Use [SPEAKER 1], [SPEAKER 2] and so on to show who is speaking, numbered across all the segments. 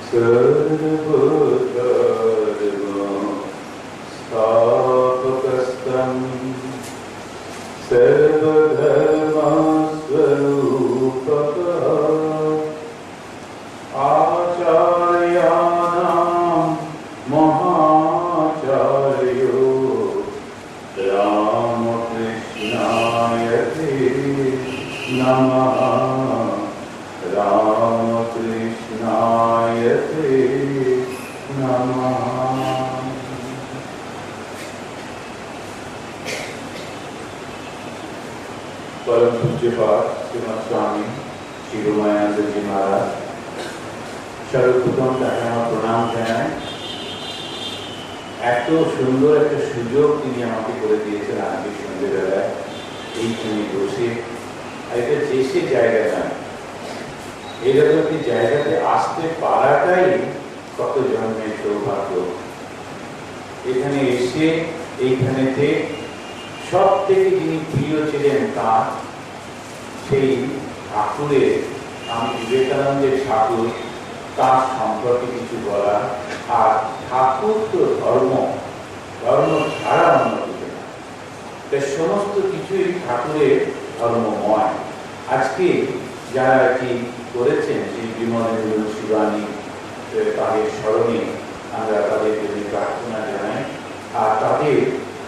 [SPEAKER 1] सर्वधर्मं स्थापकस्तम् सर्वधर्मस्वरूपकः आचार्याणां महाचार्यो रामकृष्णाय ते नमः। रामकृष्णाय ते नमः। परम पूज्यपाद श्रीमद स्वामी शिरोमणि जी महाराज सर्वप्रथम তাকে আমার প্রণাম জানাই। এত সুন্দর একটা সুযোগ তিনি আমাকে করে দিয়েছেন আজকে সন্ধ্যেবেলায় এইখানে বসে এটা যে জায়গা নয়, এরকম একটি জায়গাতে আসতে পারাটাই কত জন্মের সৌভাগ্য। এখানে এসে এইখানেতে সব থেকে যিনি প্রিয় ছিলেন তার সেই ঠাকুরের, আমি বিবেকানন্দের ঠাকুর, তার সম্পর্কে কিছু বলা। আর ঠাকুর তো ধর্ম ছাড়া অন্য কিছু না, তাই সমস্ত কিছুই ঠাকুরের ধর্মময়। আজকে যারা কি করেছেন সেই বিমলেন্দু শিবানী, তাদের স্মরণে আমরা তাদের জন্য প্রার্থনা জানাই। আর তাদের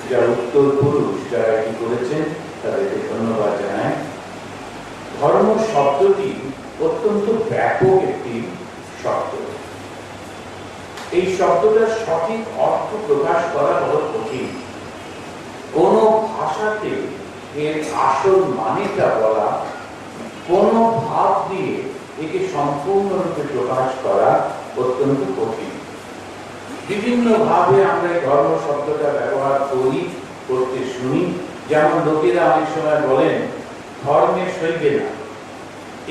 [SPEAKER 1] যারা উত্তর পুরুষ যারা কি করেছেন তাদেরকে ধন্যবাদ জানাই। ধর্ম শব্দটি অত্যন্ত ব্যাপক একটি শব্দ। এই শব্দটার সঠিক অর্থ প্রকাশ করা বড় কঠিন। কোন ভাষাতে এর আসল মানেটা বলা, কোন ভাব দিয়ে একে সম্পূর্ণরূপে প্রকাশ করা অত্যন্ত কঠিন। বিভিন্ন ভাবে আমরা এই ধর্ম শব্দটা ব্যবহার করি, করতে শুনি। যেমন লোকেরা অনেক সময় বলেন ধর্মে সইবে না,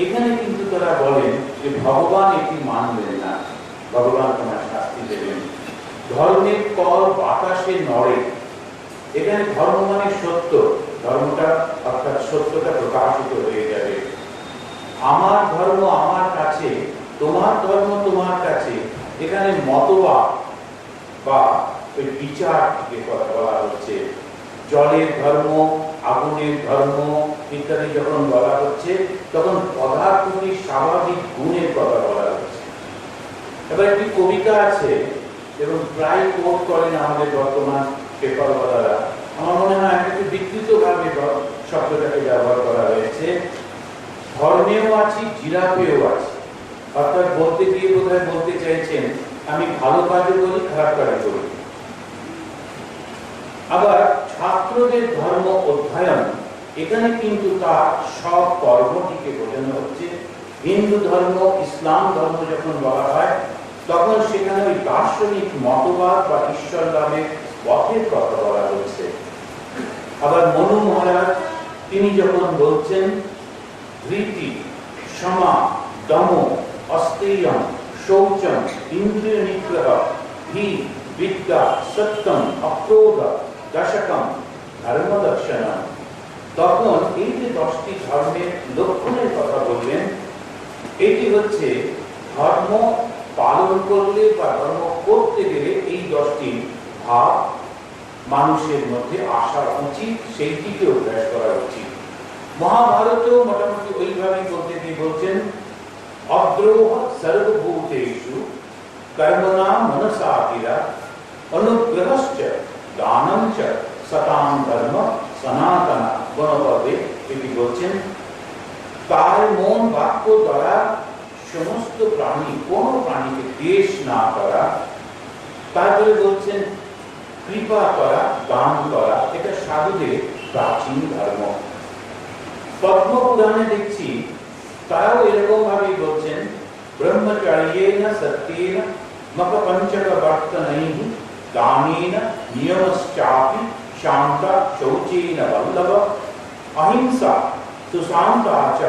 [SPEAKER 1] এখানে কিন্তু তারা বলেন যে ভগবান এটি মানবেন না, ভগবান তোমার শাস্তি দেবেন। ধর্মের কর বাতাসে নড়ে, এখানে ধর্ম মানে সত্য, ধর্মটা অর্থাৎ সত্যটা প্রকাশিত হয়ে যাবে। আমার ধর্ম আমার কাছে, তোমার ধর্ম তোমার কাছে, এখানে মতবাদ বা ওই বিচার থেকে কথা বলা হচ্ছে। জলের ধর্ম, আগুনের ধর্ম ইত্যাদি যখন বলা হচ্ছে তখন পদার্থগুলির স্বাভাবিক গুণের কথা বলা হচ্ছে। এবার একটি কবিতা আছে এবং প্রায় কোট করেন আমাদের বর্তমান পেপারওয়ালারা। আমার মনে হয় একটু বিকৃতভাবে শব্দটাকে ব্যবহার করা হয়েছে। ধর্মেও আছি, জিরাফেও আছি। অর্থাৎ বলতে গিয়ে বোধহয় বলতে চাইছেন আমি ভালো কাজও করি, খারাপ কাজও করি। আবার ছাত্রদের ধর্ম অধ্যয়ন, এখানে কিন্তু তার সব কর্মটিকে বোঝানো হচ্ছে। হিন্দু ধর্ম, ইসলাম ধর্ম যখন বলা হয় তখন সেখানে ওই দার্শনিক মতবাদ বা ঈশ্বর লাভের পথের কথা বলা হচ্ছে। আবার মনু মহারাজ তিনি যখন বলছেন ধৃতি, সমা, দম, অস্থৈর্যম, শৌচম, ইন্দ্রিয় নিগ্রহ, হি, বিদ্যা, সত্যম, অক্রোধ, দশকম, ধর্মদর্শনম, তখন এই যে 10টি ধর্মের লক্ষণের কথা বললেন, এটি হচ্ছে ধর্ম পালন করলে বা ধর্ম করতে গেলে এই 10টি ভাব মানুষের মধ্যে আসা উচিত, সেইটিকে অভ্যাস করা উচিত। মহাভারতেও মোটামুটি ওইভাবে বলতে গিয়ে বলছেন অদ্রোহ সর্বভূতেষু কর্মণা মনসা গিরা অনুগ্রহশ্চ দানঞ্চ সতাং ধর্ম সনাতন গণপদে, এটি বলছেন তার মন বাক্য দ্বারা সমস্ত প্রাণী, কোন প্রাণীকে দ্বেষ না করা, তারপরে বলছেন কৃপা করা, দান করা, এটা সাধুদের প্রাচীন ধর্ম। পদ্ম পুরাণে দেখছি তারাও এরকম ভাবে বলছেন ব্রহ্মচর্যেন সত্যেন মকপঞ্চক বর্তনৈঃ দানেন নিয়মশ্চাপি শান্তা শৌচেন বল্লভ অহিংসা সুশান্তা চ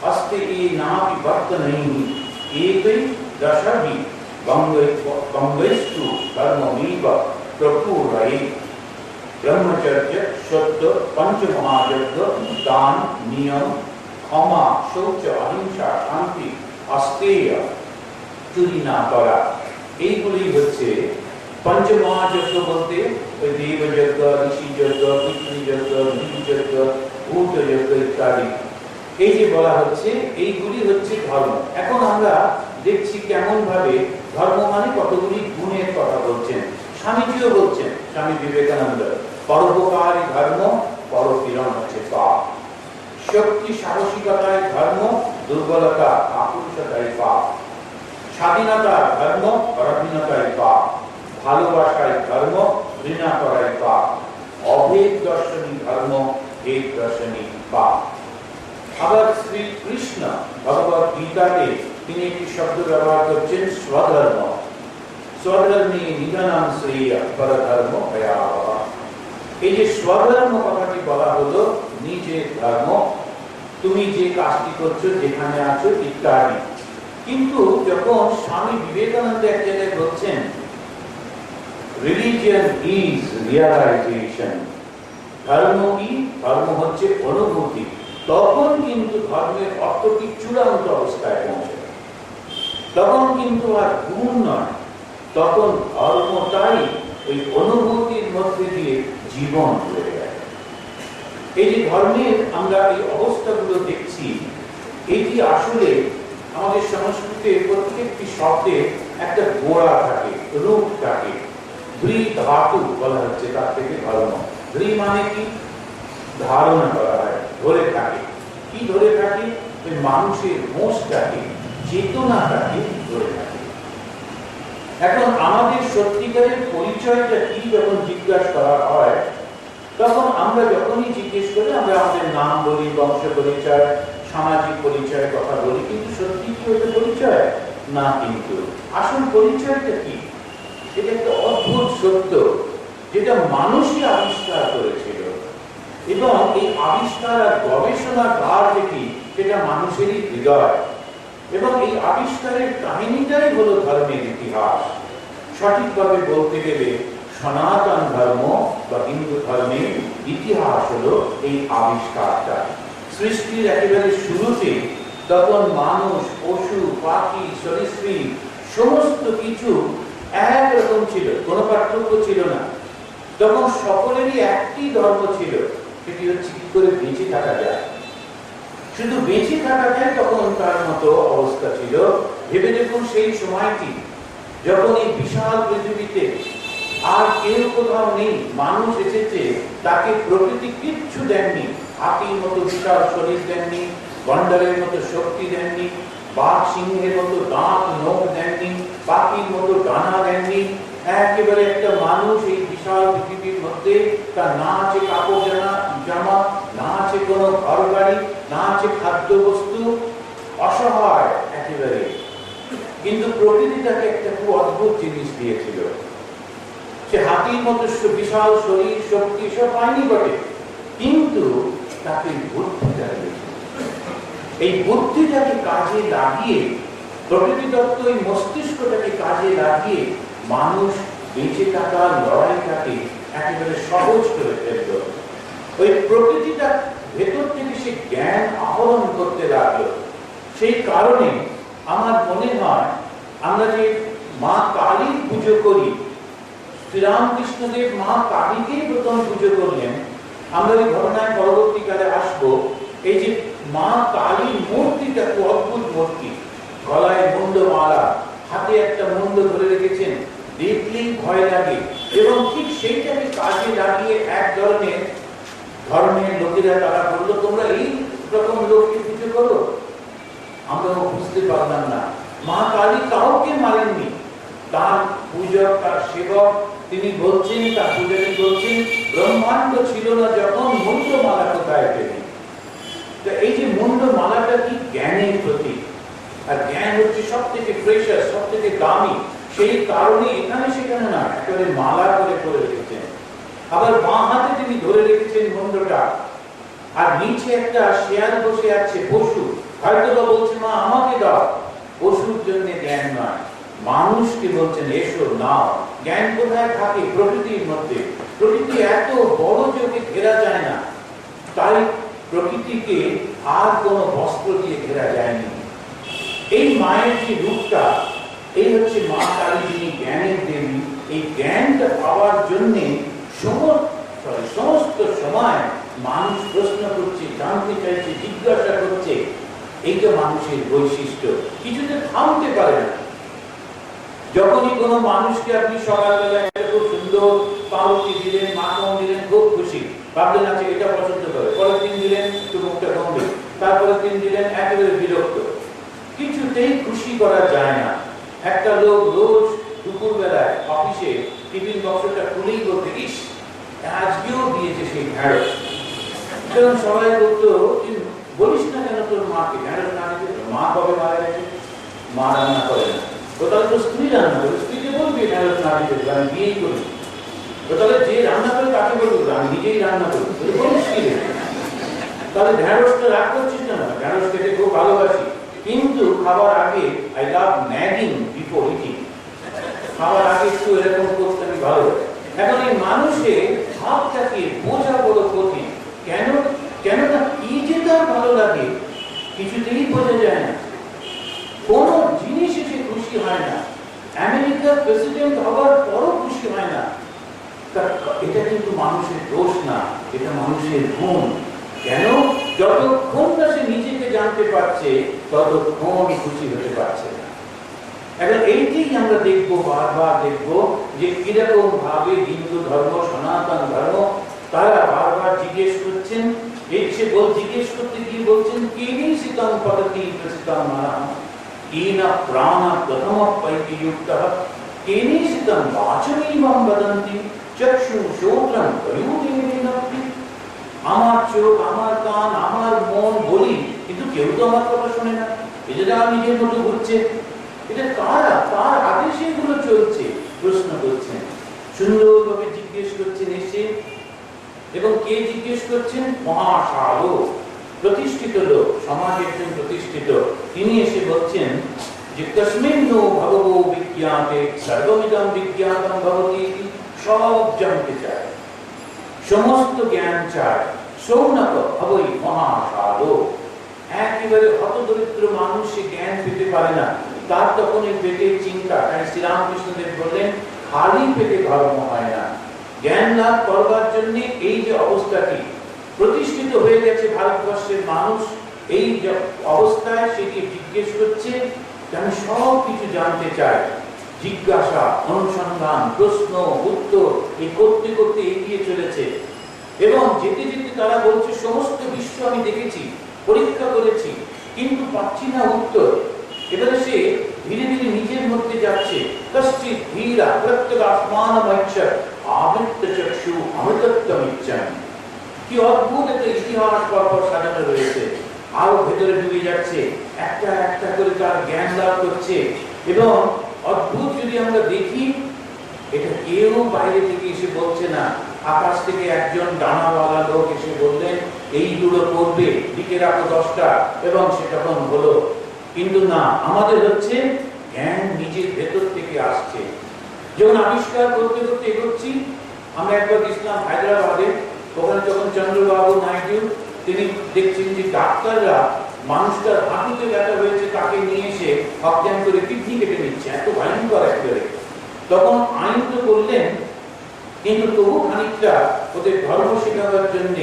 [SPEAKER 1] अस्ति नापि वर्तनैः एकै दशभि गङ्गैस्तु धर्ममेव प्रपूरयेत्। ब्रह्मचर्य, सत्य, पंचमहायज्ञ, दान, नियम, क्षमा, शौच, अहिंसा, शांति, अस्तेय, চুরি না করা, এইগুলি হচ্ছে পঞ্চমহাযজ্ঞ বলতে ওই দেবযজ্ঞ, ঋষিযজ্ঞ, পিতৃযজ্ঞ, নৃযজ্ঞ, ভূতযজ্ঞ ইত্যাদি। এই যে বলা হচ্ছে এইগুলি হচ্ছে ধর্ম। এখন আমরা দেখছি কেমন ভাবে ধর্ম মানে কতগুলি গুণের কথা বলছেন। স্বামীজিও বলছেন, স্বামী বিবেকানন্দ, পরোপকারী ধর্ম, পরপীড়ন হচ্ছে পাপ। শক্তি সাহসিকতায় ধর্ম, দুর্বলতা কাপুরুষতায় পাপ। স্বাধীনতার ধর্ম, পরাধীনতায় পাপ। ভালোবাসায় ধর্ম, ঘৃণা করাই পাপ। অভেদ দর্শনী ধর্ম, ভেদ দর্শনী পাপ। আবার শ্রীকৃষ্ণ ভগবত গীতাতে তিনি একটি শব্দ ব্যবহার করছেন স্বধর্ম। স্বধর্মে নিধনাম শ্রেয় পরধর্ম ভয়াবহ। এই যে স্বধর্ম কথাটি বলা হলো, নিজের ধর্ম, তুমি যে কাজটি করছো, যেখানে আছো ইত্যাদি। কিন্তু যখন স্বামী বিবেকানন্দ এক জায়গায় বলছেন রিলিজিয়ন ইজ রিয়ালাইজেশন, ধর্ম কি? ধর্ম হচ্ছে অনুভূতি। তখন কিন্তু ধর্মের অর্থটি চূড়ান্ত অবস্থায় পৌঁছে, তখন কিন্তু আর গুণ নয়, তখন ধর্মটাই ওই অনুভূতির মধ্যে দিয়ে জীবন হয়ে যায়। এই যে ধর্মের আমরা এই অবস্থাগুলো দেখছি, এটি আসলে আমাদের সংস্কৃতির প্রত্যেকটি শব্দে একটা গোড়া থাকে, রূপ থাকে। ধৃ ধাতু বলা হচ্ছে তার থেকে ধর্ম। ধৃ মানে কি? ধারণা করা হয়, ধরে থাকে। কি ধরে থাকে? ওই মানুষের মোষটাকে, চেতনাটাকে ধরে থাকে। এখন আমাদের সত্যিকারের পরিচয়টা কি যখন জিজ্ঞাসা করা হয়, তখন আমরা যখনই জিজ্ঞেস করি আমরা আমাদের নাম বলি, বংশ পরিচয়, সামাজিক পরিচয়ের কথা বলি, কিন্তু সত্যি কি ওটা পরিচয় না? কিন্তু আসল পরিচয়টা কি? এটা একটা অদ্ভুত সত্য যেটা মানুষই আবিষ্কার করেছিল, এবং এই আবিষ্কার আর গবেষণার কাজ যেটি, সেটা মানুষেরই হৃদয়। এবং এই আবিষ্কারের কাহিনীটাই হলো ধর্মের ইতিহাস। সঠিকভাবে বলতে গেলে সনাতন ধর্ম বা হিন্দু ধর্মের ইতিহাস হলো এই আবিষ্কারটা। সৃষ্টির একেবারে শুরুতে তখন মানুষ, পশু, পাখি, সরীসৃপ সমস্ত কিছু একরকম ছিল, কোনো পার্থক্য ছিল না। তখন সকলেরই একটি ধর্ম ছিল, সেটি হচ্ছে কি করে বেঁচে থাকা যায়। শুধু বেঁচে থাকা যায় তখন তার মতো অবস্থা ছিল। ভেবে দেখুন সেই সময়টি যখন এই বিশাল পৃথিবীতে আর কেউ কোথাও নেই, মানুষ এসেছে, তাকে প্রকৃতি কিচ্ছু দেননি। হাতির মতো বিশাল শরীর দেননি, গন্ডারের মতো শক্তি দেননি, বাঘ সিংহের মতো দাঁত নখ দেননি, পাখির মতো ডানা দেননি। একেবারে একটা মানুষ এই বিশাল পৃথিবীর মধ্যে, তার না আছে কাপড় জামা, না আছে কোনো ঘর বাড়ি, না আছে খাদ্য বস্তু, অসহায় একেবারে। কিন্তু প্রকৃতি তাকে একটা খুব অদ্ভুত জিনিস দিয়েছিল। সে হাতির মতো বিশাল শরীর, শক্তি সব পায়নি বটে, কিন্তু তাকে বুদ্ধিটা দিয়েছিল। এই বুদ্ধিটাকে কাজে লাগিয়ে, প্রকৃতি দত্ত এই মস্তিষ্কটাকে কাজে লাগিয়ে মানুষ বেঁচে থাকার লড়াইটাকে একেবারে সহজ করে ফেলল। ওই প্রকৃতিটা ভেতর থেকে সে জ্ঞান আহরণ করতে লাগলো। সেই কারণে আমার মনে হয় আমরা যে মা কালীর পুজো করি, শ্রীরামকৃষ্ণদেব মা কালীকেই প্রথম পুজো করলেন। আমরা এই ঘটনায় পরবর্তীকালে আসবো। এই যে মা কালীর মূর্তিটা খুব অদ্ভুত মূর্তি, গলায় মুন্ডমালা, হাতে একটা মুন্ড ধরে রেখেছেন, দেখলেই ভয় লাগে। এবং ঠিক সেইটাকে কাজে লাগিয়ে এক ধরনের লোকেরা তারা বললো, তোমরা এই রকম লোককে পুজো করো। আমরাও বুঝতে পারলাম না। মা কালী কাউকে মারেননি। তার পূজক, তার সেবক, তিনি বলছেন, তার পূজারী বলছেন, ব্রহ্মাণ্ড ছিল না যখন মুন্ডমালা কোথায় পেলেন। এই যে মুন্ডমালাটা কি? জ্ঞানের প্রতীক। আর জ্ঞান হচ্ছে সব থেকে প্রেশাস, সব থেকে দামি। সেই কারণে এখানে সেখানে না, একেবারে মালা করে করে রেখেছেন। আবার বাঁ হাতে তিনি ধরে রেখেছেন মুন্ডটা, আর নিচে একটা শেয়াল বসে আছে, পশু। হয়তো বা বলছে, মা আমাকে দাও। পশুর জন্য জ্ঞান নয়, মানুষকে বলছেন এসো নাও। জ্ঞান কোথায় থাকে? প্রকৃতির মধ্যে। প্রকৃতি এত বড় যে ওকে ঘেরা যায় না, তাই প্রকৃতিকে আর কোনো বস্ত্র দিয়ে ঘেরা যায়নি। এই মায়ের যে রূপটা, এই হচ্ছে মা কালী, যিনি জ্ঞানের দেবী। এই জ্ঞানটা পাওয়ার জন্য সমস্ত সময় মানুষ প্রশ্ন করছে, জানতে চাইছে, জিজ্ঞাসা করছে। এইটা মানুষের বৈশিষ্ট্য, কিছুতে থামতে পারে না। যখনই কোনো মানুষকে আপনি সকালবেলায় খুব সুন্দর পাউরুটি দিলেন, মাখন দিলেন, খুব খুশি, ভাবলেন আছে এটা পছন্দ করে, পরের দিন দিলেন একটু মুখটা গম্ভীর, তারপরের দিন দিলেন একেবারে বিরক্ত। কিছুতেই খুশি করা যায় না। একটা লোক রোজ দুপুর বেলায় অফিসে টিফিন বক্সটা খুলেই বলতে, ইস আজকেও দিয়েছে সেই ঢেঁড়স। কারণ সবাই বলতো, বলিস না কেন তোর মাকে ঢেঁড়স না দিতে, মা কবে মারা গেছে, মা রান্না করে না। তো তাহলে তো স্ত্রী রান্না করে, স্ত্রীকে বলবি ঢেঁড়স না দিতে, আমি বিয়েই করি। তো তাহলে যে রান্না করে তাকে বলবো আমি নিজেই রান্না করি, বলিস কি রে? তাহলে ঢেঁড়সটা রাগ করছিস না? ঢেঁড়স খেতে খুব ভালোবাসি, কিন্তু খাবার আগে I love nagging before eating. খাবার আগে একটু এরকম করতে আমি ভালো। এখন এই মানুষের ভাবটাকে বোঝা বড় কঠিন। কেন? কেননা কি যে তার ভালো লাগে কিছুতেই বোঝা যায় না। কোন জিনিস এসে খুশি হয় না। আমেরিকার প্রেসিডেন্ট হওয়ার পরও খুশি হয় না। এটা কিন্তু মানুষের দোষ না, এটা মানুষের গুণ। কেন? যতক্ষণ না সে নিজেকে জানতে পারছে ততক্ষণ খুশি হতে পারছে না। এখন এইটাই আমরা দেখবো, বারবার দেখবো যে কিরকম ভাবে হিন্দু ধর্ম, সনাতন ধর্ম তারা বারবার জিজ্ঞেস করছেন। সে জিজ্ঞেস করতে গিয়ে বলছেন, কেনি শীতম পদতি প্রসিতম মানা কেনা প্রাণ প্রথম পৈতিযুক্ত কেনি শীতম বাচনীমম বদন্তি চক্ষু শ্রোত্রম কয়ুদেবেনাপি। আমার চোখ, আমার কান, আমার মন বলি, কিন্তু কেউ তো আমার কথা শোনে না। এটা আমার নিজের মতো ঘুরছে। এটা কারা? তার আদেশে এগুলো চলছে। প্রশ্ন করছেন, সুন্দরভাবে জিজ্ঞেস করছেন এসে। এবং কে জিজ্ঞেস করছেন? মহাসাধু, প্রতিষ্ঠিত লোক, সমাজের একজন প্রতিষ্ঠিত। তিনি এসে বলছেন যে তস্মিন নো ভগবো বিজ্ঞাতে সর্বমিদং বিজ্ঞাতং ভবতি। সব জানতে চায়, সমস্ত জ্ঞান চায়। সৌনক হবই মহাসাধু। একেবারে হতদরিদ্র মানুষ সে জ্ঞান পেতে পারে না। তার তখন এই পেটের চিন্তা। তাই শ্রীরামকৃষ্ণদেব বললেন, খালি পেটে ধর্ম হয় না। জ্ঞান লাভ করবার জন্য এই যে অবস্থাটি প্রতিষ্ঠিত হয়ে গেছে ভারতবর্ষের মানুষ, এই অবস্থায় সেটি জিজ্ঞেস করছে, আমি সব কিছু জানতে চাই। জিজ্ঞাসা, অনুসন্ধান, প্রশ্ন, উত্তর এই করতে করতে এগিয়ে চলেছে। এবং যেতে যেতে তারা বলছে, সমস্ত বিশ্ব আমি দেখেছি, পরীক্ষা করেছি, কিন্তু পাচ্ছি না উত্তর। এবারে সে ধীরে ধীরে নিজের মধ্যে যাচ্ছে। কশ্চিৎ ধীরা প্রত্যগাত্মানমৈচ্ছর আবৃত্ত চক্ষু অমৃতত্বমিচ্ছামি। কি অদ্ভুত একটা ইতিহাস পরপর সাজানো রয়েছে। আরো ভেতরে ডুবে যাচ্ছে, একটা একটা করে তার জ্ঞান লাভ করছে। এবং অদ্ভুত যদি আমরা দেখি, এটা কেউ বাইরে থেকে এসে বলছে না। আকাশ থেকে একজন ডানাওয়ালা লোক এসে বললেন, এই দুটো করবে, লিখে রাখো 10টা, এবং সে তখন হলো। কিন্তু না, আমাদের হচ্ছে জ্ঞান নিজের ভেতর থেকে আসছে। যখন আবিষ্কার করতে করতে এগোচ্ছি, আমরা একবার গেছিলাম হায়দ্রাবাদে। ওখানে যখন চন্দ্রবাবু নাইডু তিনি দেখছেন যে ডাক্তাররা মানুষটার হাঁটুতে ব্যথা হয়েছে, তাকে নিয়ে এসে অজ্ঞান করে কিডনি কেটে নিচ্ছে, এত ভয়ঙ্কর একেবারে। তখন আইন তো করলেন, কিন্তু তবু খানিকটা ওদের ধর্ম শেখাবার জন্য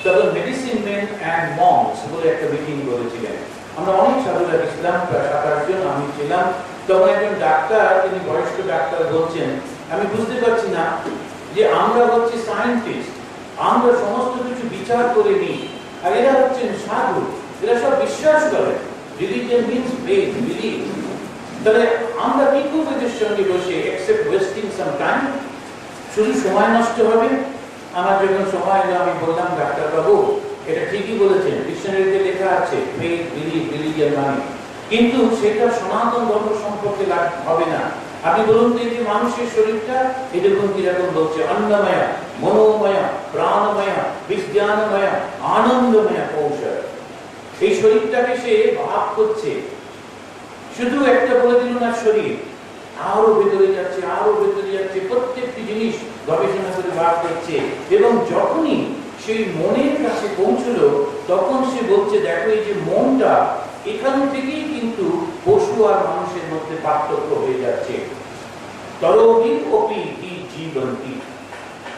[SPEAKER 1] তখন মেডিসিন মেন অ্যান্ড মংস বলে একটা মিটিং করেছিলেন। আমরা অনেক সাধুরা গেছিলাম, প্রায় 7-8 জন আমি ছিলাম। তখন একজন ডাক্তার, তিনি বয়স্ক ডাক্তার, বলছেন, আমি বুঝতে পারছি না যে আমরা হচ্ছে সায়েন্টিস্ট, আমরা সমস্ত কিছু বিচার করে নিই, আর এরা হচ্ছেন সাধু, এরা সব বিশ্বাস করে। Religion means faith, believe. তাহলে আমরা কি করব এদের সঙ্গে বসে, এক্সেপ্ট ওয়েস্টিং সাম টাইম? শুধু সময় নষ্ট হবে। আমার যখন সময় এলো, আমি বললাম, ডাক্তার বাবু এটা ঠিকই বলেছেন, ডিকশনারিতে লেখা আছে ফেথ, বিলিভ, রিলিজিয়ন মানে, কিন্তু সেটা সনাতন ধর্ম সম্পর্কে হবে না। আপনি বলুন তো, যে মানুষের শরীরটা এরকম কিরকম বলছে, অন্নময়, মনোময়, প্রাণময়, বিজ্ঞানময়, আনন্দময় কৌশল। এই শরীরটাকে সে ভাগ করছে। শুধু একটা বলে দিল না শরীর, আরো ভেতরে যাচ্ছে, আরো ভেতরে যাচ্ছে, প্রত্যেকটি জিনিস গবেষণা করে ভাগ করছে। এবং যখনই সেই মনের কাছে পৌঁছলো, তখন সে বলছে, দেখো এই যে মনটা, এখান থেকেই কিন্তু পশু আর মানুষের মধ্যে পার্থক্য হয়ে যাচ্ছে। তরোবি অপি হি জীবন্তি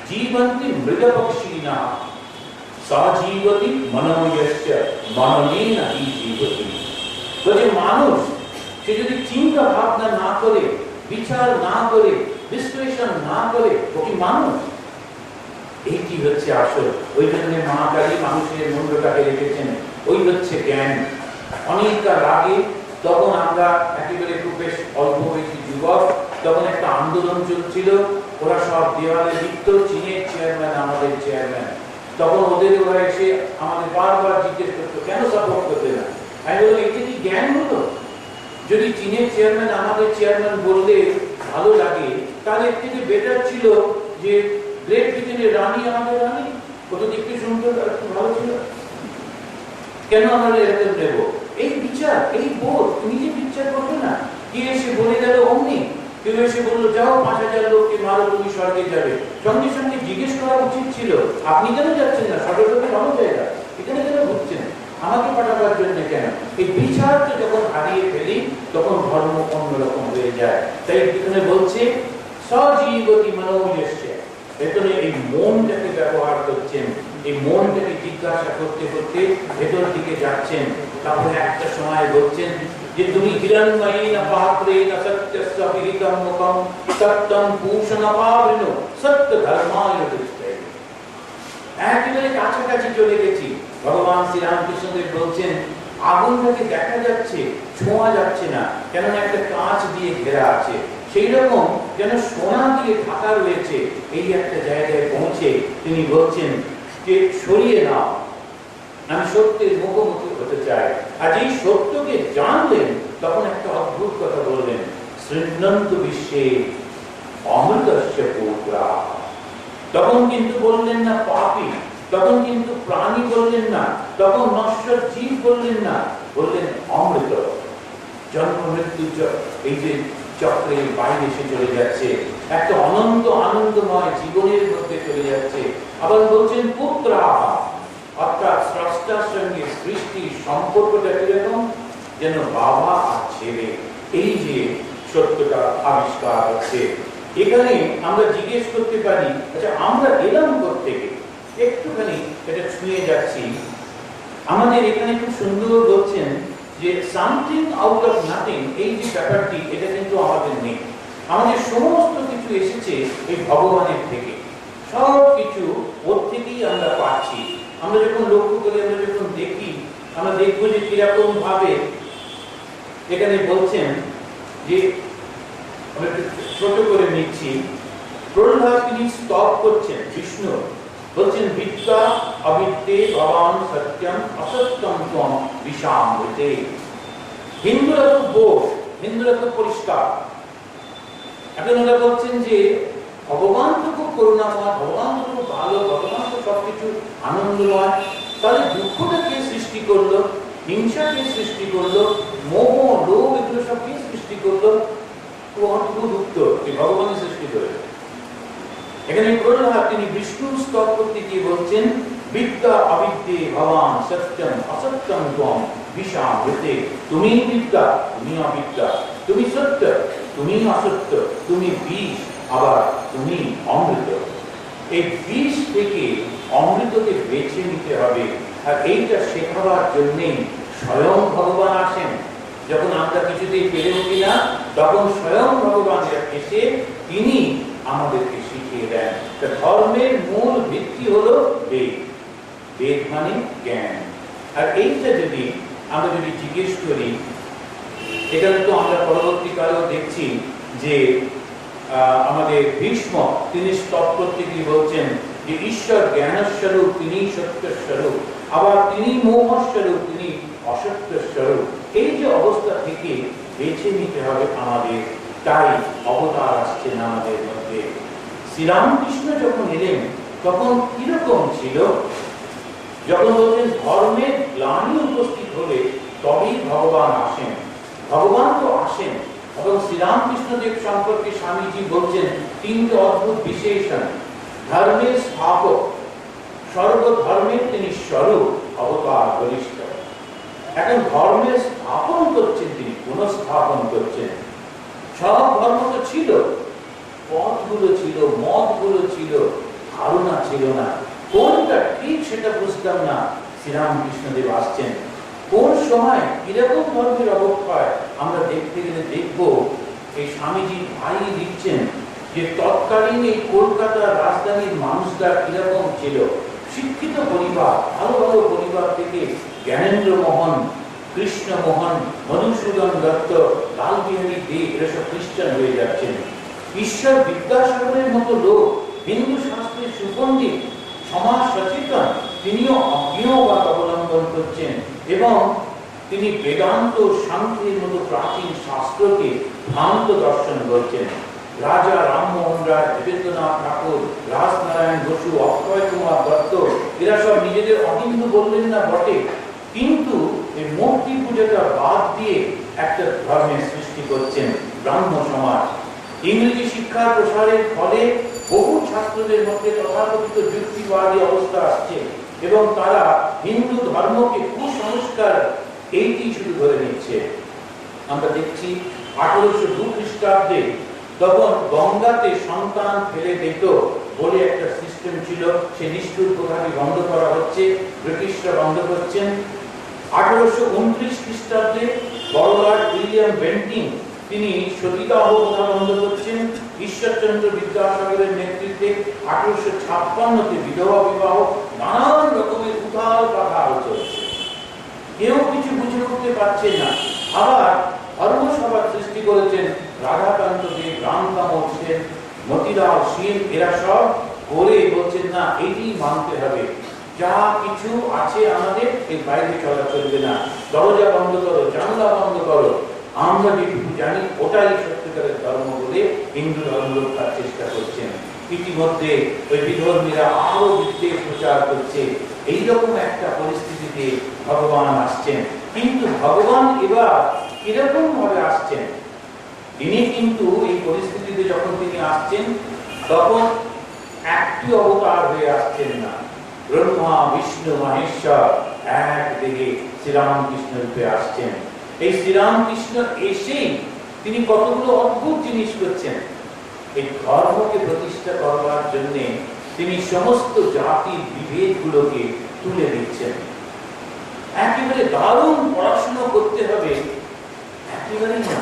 [SPEAKER 1] জীবন্তি মৃগপক্ষিণা সজীবতি মনোয়স্য মননেন হি জীবতি। তো যে মানুষ, সে যদি চিন্তা ভাবনা না করে, বিচার না করে, বিশ্লেষণ না করে, ও কি মানুষ? এইটি হচ্ছে আসল। ওই জন্য মা কালী মানুষের মূল্যটাকে রেখেছেন, ওই হচ্ছে জ্ঞান। অনেককাল আগে, তখন আমরা একেবারে খুব বেশ অল্প বয়সী যুবক, তখন একটা আন্দোলন চলছিল, ওরা সব দেওয়ালে লিখত চীনের চেয়ারম্যান আমাদের চেয়ারম্যান। তখন ওদের ওরা এসে আমাদের বারবার জিজ্ঞেস করতো কেন সাপোর্ট করতে না। আমি বললাম এটা কি জ্ঞান হলো? যদি চীনের চেয়ারম্যান আমাদের চেয়ারম্যান বললে ভালো লাগে, তাহলে এর থেকে বেটার ছিল যে গ্রেট ব্রিটেনের রানী আমাদের রানী, কত দেখতে সুন্দর ভালো ছিল। কেন আমরা এরকম নেব? এই বিচার, এই বোধ নিজে বিচার করবে না। কি এসে বলে গেল অমনি, কেউ এসে বললো যাও 5000 লোককে মারো, তুমি স্বর্গে যাবে, সঙ্গে সঙ্গে জিজ্ঞেস করা উচিত ছিল আপনি কেন যাচ্ছেন না? স্বর্গলোকে ভালো জায়গা, এখানে কেন ঘুরছেন, আমাকে পাঠাবার জন্য কেন? এই বিচারটা যখন হারিয়ে ফেলি, তখন ধর্ম অন্যরকম হয়ে যায়। তাই এখানে বলছে সজীবতি মনোয়স্য। ভেতরে এই মনটাকে ব্যবহার করছেন, এই মনটাকে জিজ্ঞাসা করতে করতে ভেতর দিকে যাচ্ছেন। তারপরে একটা সময় বলছেন যে তুমি হিরণ্ময়ীন পাত্রেণ সত্যস্য বিহিতম মুখম সত্যম ভূষণাপাবৃণ সত্য ধর্মায় দৃষ্টে। একেবারে কাছাকাছি চলে গেছি। ভগবান শ্রীরামকৃষ্ণদেব বলছেন আগুনটাকে দেখা যাচ্ছে, ছোঁয়া যাচ্ছে না, কেননা একটা কাঁচ দিয়ে ঘেরা আছে। সেই রকম যেন সোনা দিয়ে ঢাকা রয়েছে। এই একটা জায়গায় পৌঁছে তিনি বলছেন যে সরিয়ে নাও, আমি সত্যের মুখোমুখি হতে চাই। আর এই সত্যকে জানলেন, তখন একটা অদ্ভুত কথা বললেন, শৃণ্বন্তু বিশ্বে অমৃতস্য পুত্রা। তখন কিন্তু বললেন না পাপী, তখন কিন্তু প্রাণী বললেন না, তখন নশ্বর জীব বললেন না, বললেন অমৃত। জন্ম মৃত্যু এই যে চক্রের বাইরে এসে চলে যাচ্ছে, একটা অনন্ত আনন্দময় জীবনের মধ্যে চলে যাচ্ছে। আবার বলছেন পুত্রা, অর্থাৎ স্রষ্টার সঙ্গে সৃষ্টির সম্পর্কটা কিরকম, যেন বাবা আর ছেলে, এই যে সত্যটা আবিষ্কার হচ্ছে। এখানে আমরা জিজ্ঞেস করতে পারি, আচ্ছা আমরা এলাম কোত্থেকে? একটুখানি এটা ছুঁয়ে যাচ্ছি। আমাদের এখানে খুব সুন্দর বলছেন যে সামথিং আউট অফ নাথিং, এই যে ব্যাপারটি, এটা কিন্তু আমাদের নেই। আমাদের সমস্ত কিছু এসেছে এই ভগবানের থেকে, সব কিছু ওর থেকেই আমরা পাচ্ছি। আমরা যখন লক্ষ্য করি, আমরা যখন দেখি, আমরা দেখবো যে কিরকম ভাবে এখানে বলছেন যে, আমরা একটু ছোট করে নিচ্ছি, প্রহ্লাদ তিনি স্তব করছেন বিষ্ণু, বলছেন বিদ্যা অবিদ্যে ভবান সত্যম অসত্যম ত্বম বিষামৃতে। হিন্দুরা তো বোধ, হিন্দুরা তো পরিষ্কার। এখন ওরা বলছেন যে ভগবান তো খুব করুণাময়, ভগবান তো খুব ভালো, ভগবান তো সবকিছু আনন্দময়, তাহলে দুঃখটা কে সৃষ্টি করলো, হিংসা কে সৃষ্টি করলো, মোহ লোভ এগুলো সব কে সৃষ্টি করলো? অদ্ভুত উত্তর, ভগবানের সৃষ্টি করে। এখানে প্রহ্লাদ তিনি বিষ্ণুর স্তব করতে গিয়ে বলছেন বিদ্যা অবিদ্যে ভবান সত্যম অসত্যম ত্বম বিষামৃতে। তুমি বিদ্যা, তুমি অবিদ্যা, তুমি সত্য, তুমি অসত্য, তুমি বিষ, আবার তুমি অমৃত। এই বিষ থেকে অমৃতকে বেছে নিতে হবে। আর এইটা শেখাবার জন্যেই স্বয়ং ভগবান আসেন। যখন আমরা কিছুতেই পেরে উঠি না, তখন স্বয়ং ভগবান এসে তিনি আমাদেরকে শিখিয়ে দেন। ধর্মের মূল ভিত্তি হলো বেদ। বেদ মানে জ্ঞান। আর এইটা যদি আমরা জিজ্ঞেস করি, এখানে তো আমরা পরবর্তীকালেও দেখছি যে আমাদের ভীষ্ম তিনি স্তব করতে গিয়ে বলছেন যে ঈশ্বর জ্ঞানস্বরূপ, তিনি সত্যস্বরূপ, আবার তিনি মোহস্বরূপ, তিনি অসত্যস্বরূপ। এই যে অবস্থা থেকে বেছে নিতে হবে আমাদের, তাই অবতার আসছেন আমাদের মধ্যে। শ্রীরামকৃষ্ণ যখন এলেন তখন কিরকম ছিল? যখন বলছেন ধর্মের গ্লানি উপস্থিত হলে তবেই ভগবান আসেন। ভগবান তো আসেন, এবং শ্রীরামকৃষ্ণদেব সম্পর্কে স্বামীজি বলছেন তিনটে অদ্ভুত বিশেষণ। ধর্মের স্থাপক, সর্বধর্মের তিনি স্বরূপ, অবতার বলিষ্ঠ। এখন ধর্মের স্থাপন করছেন, তিনি পুনঃস্থাপন করছেন। সব ধর্ম তো ছিল, পথগুলো ছিল, মতগুলো ছিল, ধারণা ছিল না, কোনটা ঠিক সেটা বুঝতাম না। শ্রীরামকৃষ্ণদেব আসছেন কোন সময়, কিরকম ধর্মের অবক্ষয় আমরা দেখতে গেলে দেখবো। এই স্বামীজি ভাই লিখছেন যে তৎকালীন এই কলকাতার রাজধানীর মানুষরা কিরকম ছিল। শিক্ষিত পরিবার, ভালো ভালো পরিবার থেকে জ্ঞানেন্দ্র মোহন, কৃষ্ণ মোহন, মধুসূদন দত্ত, লালবিহারী দে এরা সব খ্রিস্টান হয়ে যাচ্ছেন। ঈশ্বর বিদ্যাসাগরের মতো লোক, হিন্দু শাস্ত্রের সুপণ্ডিত, সমাজ সচেতন, তিনিও অজ্ঞেয়বাদ অবলম্বন করছেন এবং তিনি বেদান্ত, সাংখ্যের মতো প্রাচীন শাস্ত্রকে ভ্রান্ত দর্শন করছেন। রাজা রামমোহন রায়, দেবেন্দ্রনাথ ঠাকুর, রাজনারায়ণ বসু, অক্ষয় কুমার দত্ত এরা সব নিজেদের অহিন্দু বললেন না বটে, কিন্তু এই মূর্তি পূজাটা বাদ দিয়ে একটা ধর্মের সৃষ্টি করছেন ব্রাহ্ম সমাজ। ইংরেজি শিক্ষার প্রসারের ফলে বহু ছাত্রদের মধ্যে তথাকথিত যুক্তিবাদী অবস্থা আসছে এবং তারা হিন্দু ধর্মকে কুসংস্কার এইটি শুরু করে নিচ্ছে। আমরা দেখছি 1802 খ্রিস্টাব্দে তখন গঙ্গাতে সন্তান ফেলে দিত বলে একটা সিস্টেম ছিল, সে নিষ্ঠুর প্রথাটি বন্ধ করা হচ্ছে, ব্রিটিশরা বন্ধ করছেন। 1829 খ্রিস্টাব্দে বড়লাট উইলিয়াম বেন্টিং তিনি সতীদাহ প্রথা বন্ধ করছেন। ঈশ্বরচন্দ্র বিদ্যাসাগরের নেতৃত্বে 1856-তে বিধবা বিবাহ, নানান রকমের উথাল পাথাল চলছে, কেউ কিছু বুঝে উঠতে পারছে না। আবার ধর্মসভা সৃষ্টি করেছেন রাধাকান্ত দেব, রামকামল সেন, মতিলাল সেন, এরা সব করে বলছেন না এইটি মানতে হবে, যা কিছু আছে আমাদের এর বাইরে চলা চলবে না, দরজা বন্ধ করো, জানলা বন্ধ করো, আমরা যেটুকু জানি ওটাই সত্যিকারের ধর্ম বলে হিন্দু ধর্ম রক্ষার চেষ্টা করছেন। ইতিমধ্যে ওই বিধর্মীরা আরো বিদ্বেষ প্রচার করছে। এইরকম একটা পরিস্থিতিতে ভগবান আসছেন, কিন্তু ভগবান এবার কিরকম ভাবে আসছেন? তিনি কিন্তু এই পরিস্থিতিতে যখন তিনি আসছেন তখন একটি অবতার হয়ে আসছেন না, ব্রহ্মা বিষ্ণু মহেশ্বর এক দিকে শ্রীরামকৃষ্ণ রূপে আসছেন। এই শ্রীরামকৃষ্ণ এসেই তিনি কতগুলো অদ্ভুত জিনিস করছেন। এই ধর্মকে প্রতিষ্ঠা করবার জন্য তিনি সমস্ত জাতির বিভেদগুলোকে তুলে দিচ্ছেন। একেবারে দারুণ পড়াশোনা করতে হবে একেবারে না,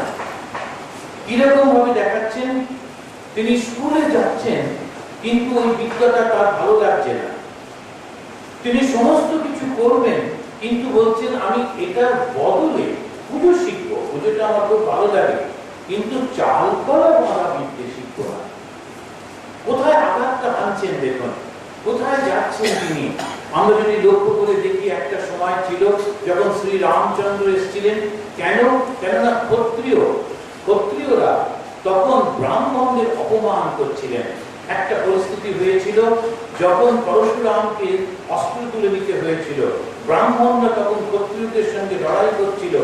[SPEAKER 1] কিরকম ভাবে দেখাচ্ছেন, তিনি স্কুলে যাচ্ছেন কিন্তু ওই বিদ্যাটা তার ভালো লাগছে না, তিনি সমস্ত কিছু করবেন কিন্তু বলছেন আমি এটার বদলে পুজো শিখবো, পুজোটা আমার খুব ভালো লাগে কিন্তু চাল করা মারা বিদ্যে শিখবো না। কোথায় আঘাতটা আনছেন দেখুন, কোথায় যাচ্ছেন তিনি। আমরা যদি লক্ষ্য করে দেখি একটা সময় ছিল যখন শ্রী রামচন্দ্র এসেছিলেন, কেননা ক্ষত্রিয়রা তখন ব্রাহ্মণদের অপমান করছিলেন। একটা পরিস্থিতি হয়েছিল যখন পরশুরামকে অস্ত্র তুলে নিতে হয়েছিল, ব্রাহ্মণরা তখন ক্ষত্রিয়দের সঙ্গে লড়াই করছিল।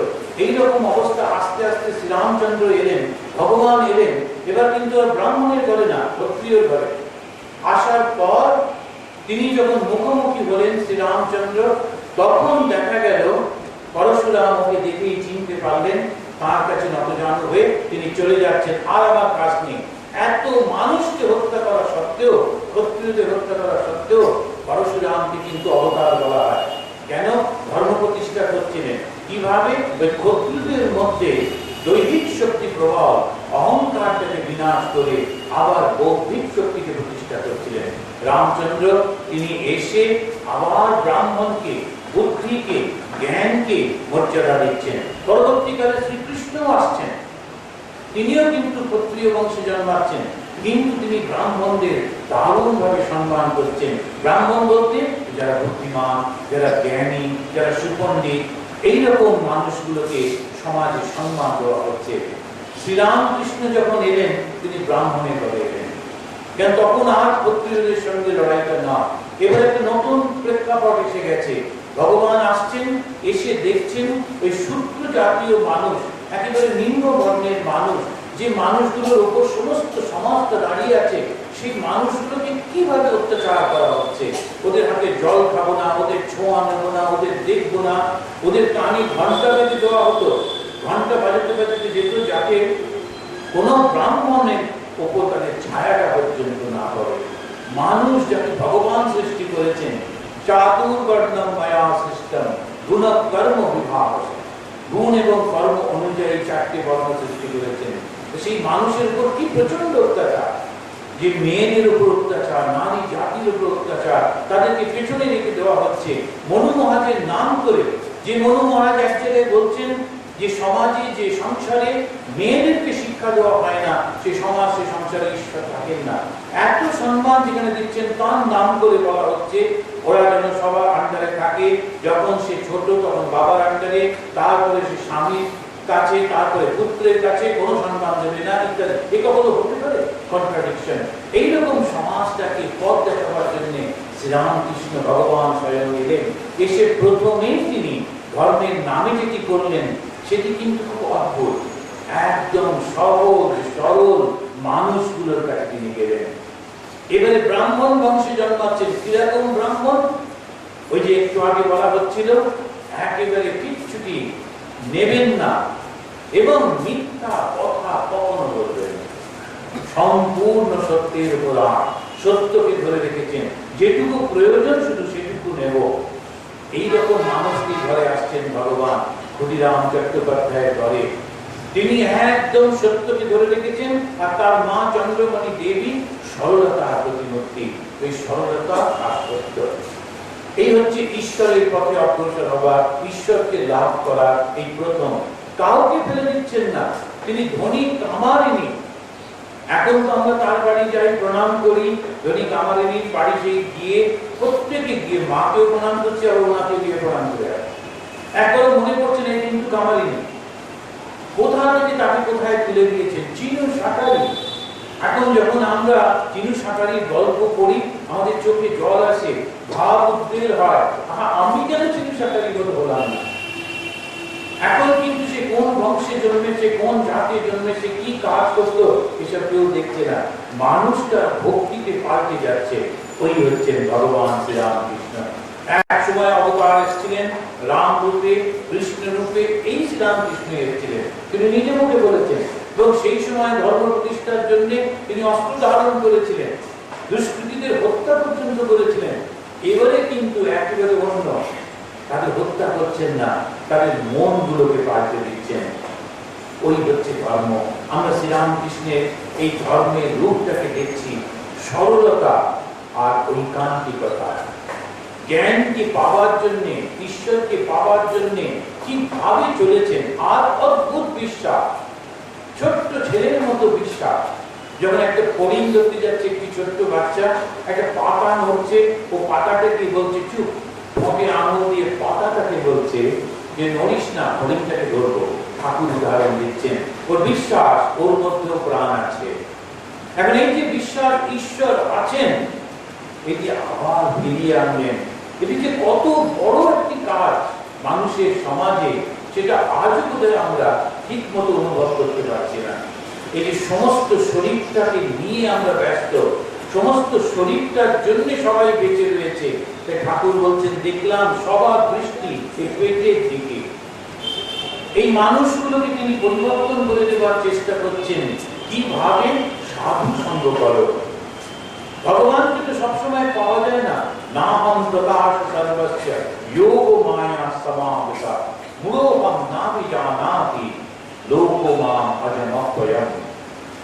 [SPEAKER 1] এইরকম অবস্থা আস্তে আস্তে শ্রীরামচন্দ্র এলেন, ভগবান এলেন, এবার কিন্তু আর ব্রাহ্মণের ঘরে না, ক্ষত্রিয়র ঘরে আসার পর তিনি যখন মুখোমুখি হলেন শ্রীরামচন্দ্র, তখন দেখা গেল পরশুরাম ওকে দেখেই চিনতে পারলেন, তার কাছে নতজানু হয়ে তিনি চলে যাচ্ছেন, আর আমার কাজ নেই। এত মানুষকে হত্যা করা সত্ত্বেও, ক্ষত্রিয়দের হত্যা করা সত্ত্বেও পরশুরামকে কিন্তু অবতার বলা হয়। কেন? ধর্ম প্রতিষ্ঠা করছিলেন। কিভাবে? ওই ক্ষত্রিয়দের মধ্যে দৈহিক শক্তি প্রভাব, অহংকারটাকে বিনাশ করে আবার বৌদ্ধিক শক্তিকে প্রতিষ্ঠা করছিলেন। রামচন্দ্র তিনি এসে আবার ব্রাহ্মণকে, বুদ্ধিকে, জ্ঞানকে মর্যাদা দিচ্ছেন। পরবর্তীকালে শ্রীকৃষ্ণ আসছেন, তিনিও কিন্তু ক্ষত্রিয় বংশে জন্মাচ্ছেন, কিন্তু তিনি ব্রাহ্মণদের দারুণ ভাবে সম্মান করছেন। ব্রাহ্মণ বলতে যারা বুদ্ধিমান, যারা জ্ঞানী, যারা সুপণ্ডিত, এইরকম মানুষগুলোকে সমাজে সম্মান দেওয়া হচ্ছে। শ্রীরামকৃষ্ণ যখন এলেন তিনি ব্রাহ্মণের ঘরে এলেন, কেন তখন আর ক্ষত্রিয়দের সঙ্গে লড়াইটা না, এবার একটা নতুন প্রেক্ষাপট এসে গেছে। ভগবান আসছেন, এসে দেখছেন ওই শূদ্র জাতীয় মানুষ, একেবারে নিম্ন বর্ণের মানুষ, যে মানুষগুলোর উপর সমস্ত সমাজটা দাঁড়িয়ে আছে, সেই মানুষগুলোকে কিভাবে অত্যাচার করা হচ্ছে। ওদের হাতে জল খাবো না, ওদের ছোঁয়া নেবো না, ওদের দেখবো না, ওদের কানে ঘন্টা বেঁধে দেওয়া হতো, ঘন্টা বাজাতে বাজাতে যেত যাতে কোন ব্রাহ্মণের ওপর তাদের ছায়াটা পর্যন্ত না পড়ে। মানুষ যাকে ভগবান সৃষ্টি করেছেন, চাতুর্বর্ণম মায়া সৃষ্টম গুণ কর্ম বিভাগ, গুণ এবং কর্ম অনুযায়ী 4টে বর্ণ সৃষ্টি করেছেন। সেই মানুষের উপর কি প্রচন্ড অত্যাচার, যে মেয়েদের উপর অত্যাচার, নারী জাতির উপর অত্যাচার, তাদেরকে পেছনে রেখে দেওয়া হচ্ছে। মনু মহাজের নাম করে, যে মনু মহারাজ এক জায়গায় বলছেন যে সমাজে যে সংসারে মেয়েদেরকে শিক্ষা দেওয়া হয় না, সে সমাজ সে সংসারে ঈশ্বর থাকেন না। এত সম্মান যেখানে দিচ্ছেন, তার নাম করে বলা হচ্ছে ওরা যেন সবার আন্ডারে থাকে। যখন সে ছোট তখন বাবার আন্ডারে, তারপরে সে স্বামীর কাছে, তারপরে পুত্রের কাছে কোনো সম্মান দেবে না ইত্যাদি। এ কখনো হতে পারে? কন্ট্রাডিকশন। এইরকম সমাজটাকে পথ দেখাবার জন্য শ্রীরামকৃষ্ণ ভগবান স্বয়ং এলেন। এসে প্রথমেই তিনি ধর্মের নামে যেটি করলেন সেটি কিন্তু খুব অদ্ভুত। একদম সহজ সরল মানুষগুলোর কাছে তিনি গেলেন। এবারে ব্রাহ্মণ বংশে জন্মাচ্ছেন। কিরকম ব্রাহ্মণ? ওই যে একটু আগে বলা হচ্ছিল, একেবারে কিচ্ছুটি নেবেন না এবং মিথ্যা কথা কখনো বলবেন না, সম্পূর্ণ সত্যের উপর সত্যকে ধরে রেখেছেন, যেটুকু প্রয়োজন শুধু সেটুকু নেব। এইরকম মানুষটি ঘরে আসছেন ভগবান ক্ষুদিরাম চট্টোপাধ্যায়ের ঘরে। তিনি একদম সত্যকে ধরে রেখেছেন, আর তার মা চন্দ্রমণি দেবী সরলতার প্রতিমূর্তি। এই সরলতা আর সত্য, এই হচ্ছে ঈশ্বরের পথে অগ্রসর হবার, ঈশ্বরকে লাভ করার এই প্রথম। কাউকে ফেলে দিচ্ছেন না। তিনি ধনী কামারিনী। এখন তো আমরা তার বাড়ি যাই, প্রণাম করি। ধনী কামারিনীর বাড়ি সেই গিয়ে প্রত্যেকে গিয়ে মাকেও প্রণাম করছে, আর ওনাকে গিয়ে প্রণাম করে আসে। একবার মনে পড়ছে না কিন্তু কামারিনী কোথা থেকে তাকে কোথায় তুলে দিয়েছেন। চিনু সাঁটারি। এখন যখন আমরা চিনু সাঁটারির গল্প পড়ি আমাদের চোখে জল আসে, ভাব উদ্বেগ হয়, আমি কেন চিনু সাঁটারির কথা বললাম না। এখন কিন্তু সে কোন বংশে জন্মেছে, কোন জাতিতে জন্মেছে, কি কাজ করতো, এসব কেউ দেখছে না। মানুষটা ভক্তিতে পাল্টে যাচ্ছে। ওই হচ্ছেন ভগবান শ্রীরামকৃষ্ণ। এক সময় অবতার এসেছিলেন রাম রূপে, কৃষ্ণ রূপে। এই শ্রীরামকৃষ্ণ এসেছিলেন, তিনি নিজে মুখে বলেছেন। এবং সেই সময় ধর্ম প্রতিষ্ঠার জন্য তিনি অস্ত্র ধারণ করেছিলেন, দুষ্কৃতীদের হত্যা পর্যন্ত করেছিলেন। এবারে কিন্তু একেবারে অন্য, তাদের হত্যা করছেন না, তাদের মনগুলোকে পাল্টে দিচ্ছেন। ওই হচ্ছে ধর্ম। আমরা শ্রীরামকৃষ্ণের এই ধর্মের রূপটাকে দেখছি, সরলতা আর ঐকান্তিকতা। জ্ঞানকে পাওয়ার জন্য, ঈশ্বরকে পাওয়ার জন্য কিভাবে চলেছেন, আর অদ্ভুত বিশ্বাস, ছোট্ট ছেলের মতো বিশ্বাস। যখন একটা ফড়িং ধরতে যাচ্ছে একটি ছোট্ট বাচ্চা, একটা পাতা নড়ছে, ও পাতাটাকে বলছে চুপ, ওকে আঙুল দিয়ে পাতাটাকে বলছে যে নড়িস না, ফড়িংটাকে ধরবো। ঠাকুর উদাহরণ দিচ্ছেন, ওর বিশ্বাস, ওর মধ্যেও প্রাণ আছে। এখন এই যে বিশ্বাস ঈশ্বর আছেন, এটি আবার ফিরিয়ে আনলেন। এটি যে কত বড় একটি কাজ মানুষের সমাজে, সেটা আজও বোধহয় আমরা ঠিক মতো অনুভব করতে পারছি না। এই যে সমস্ত শরীরটাকে নিয়ে আমরা ব্যস্ত, সমস্ত শরীরটার জন্য সবাই বেঁচে রয়েছে। তাই ঠাকুর বলছেন, দেখলাম সবার দৃষ্টি এই পেটের দিকে। এই মানুষগুলোকে তিনি পরিবর্তন করে দেওয়ার চেষ্টা করছেন। কিভাবে? সাধু সঙ্গ করো। ভগবানকে তো সবসময় পাওয়া যায় না। না হম প্রকাশ সর্বস্য যোগ মায়া সমাবিতা মূঢ়হম নাভি জানাতি লোক মাম অজমপ্রয়ম।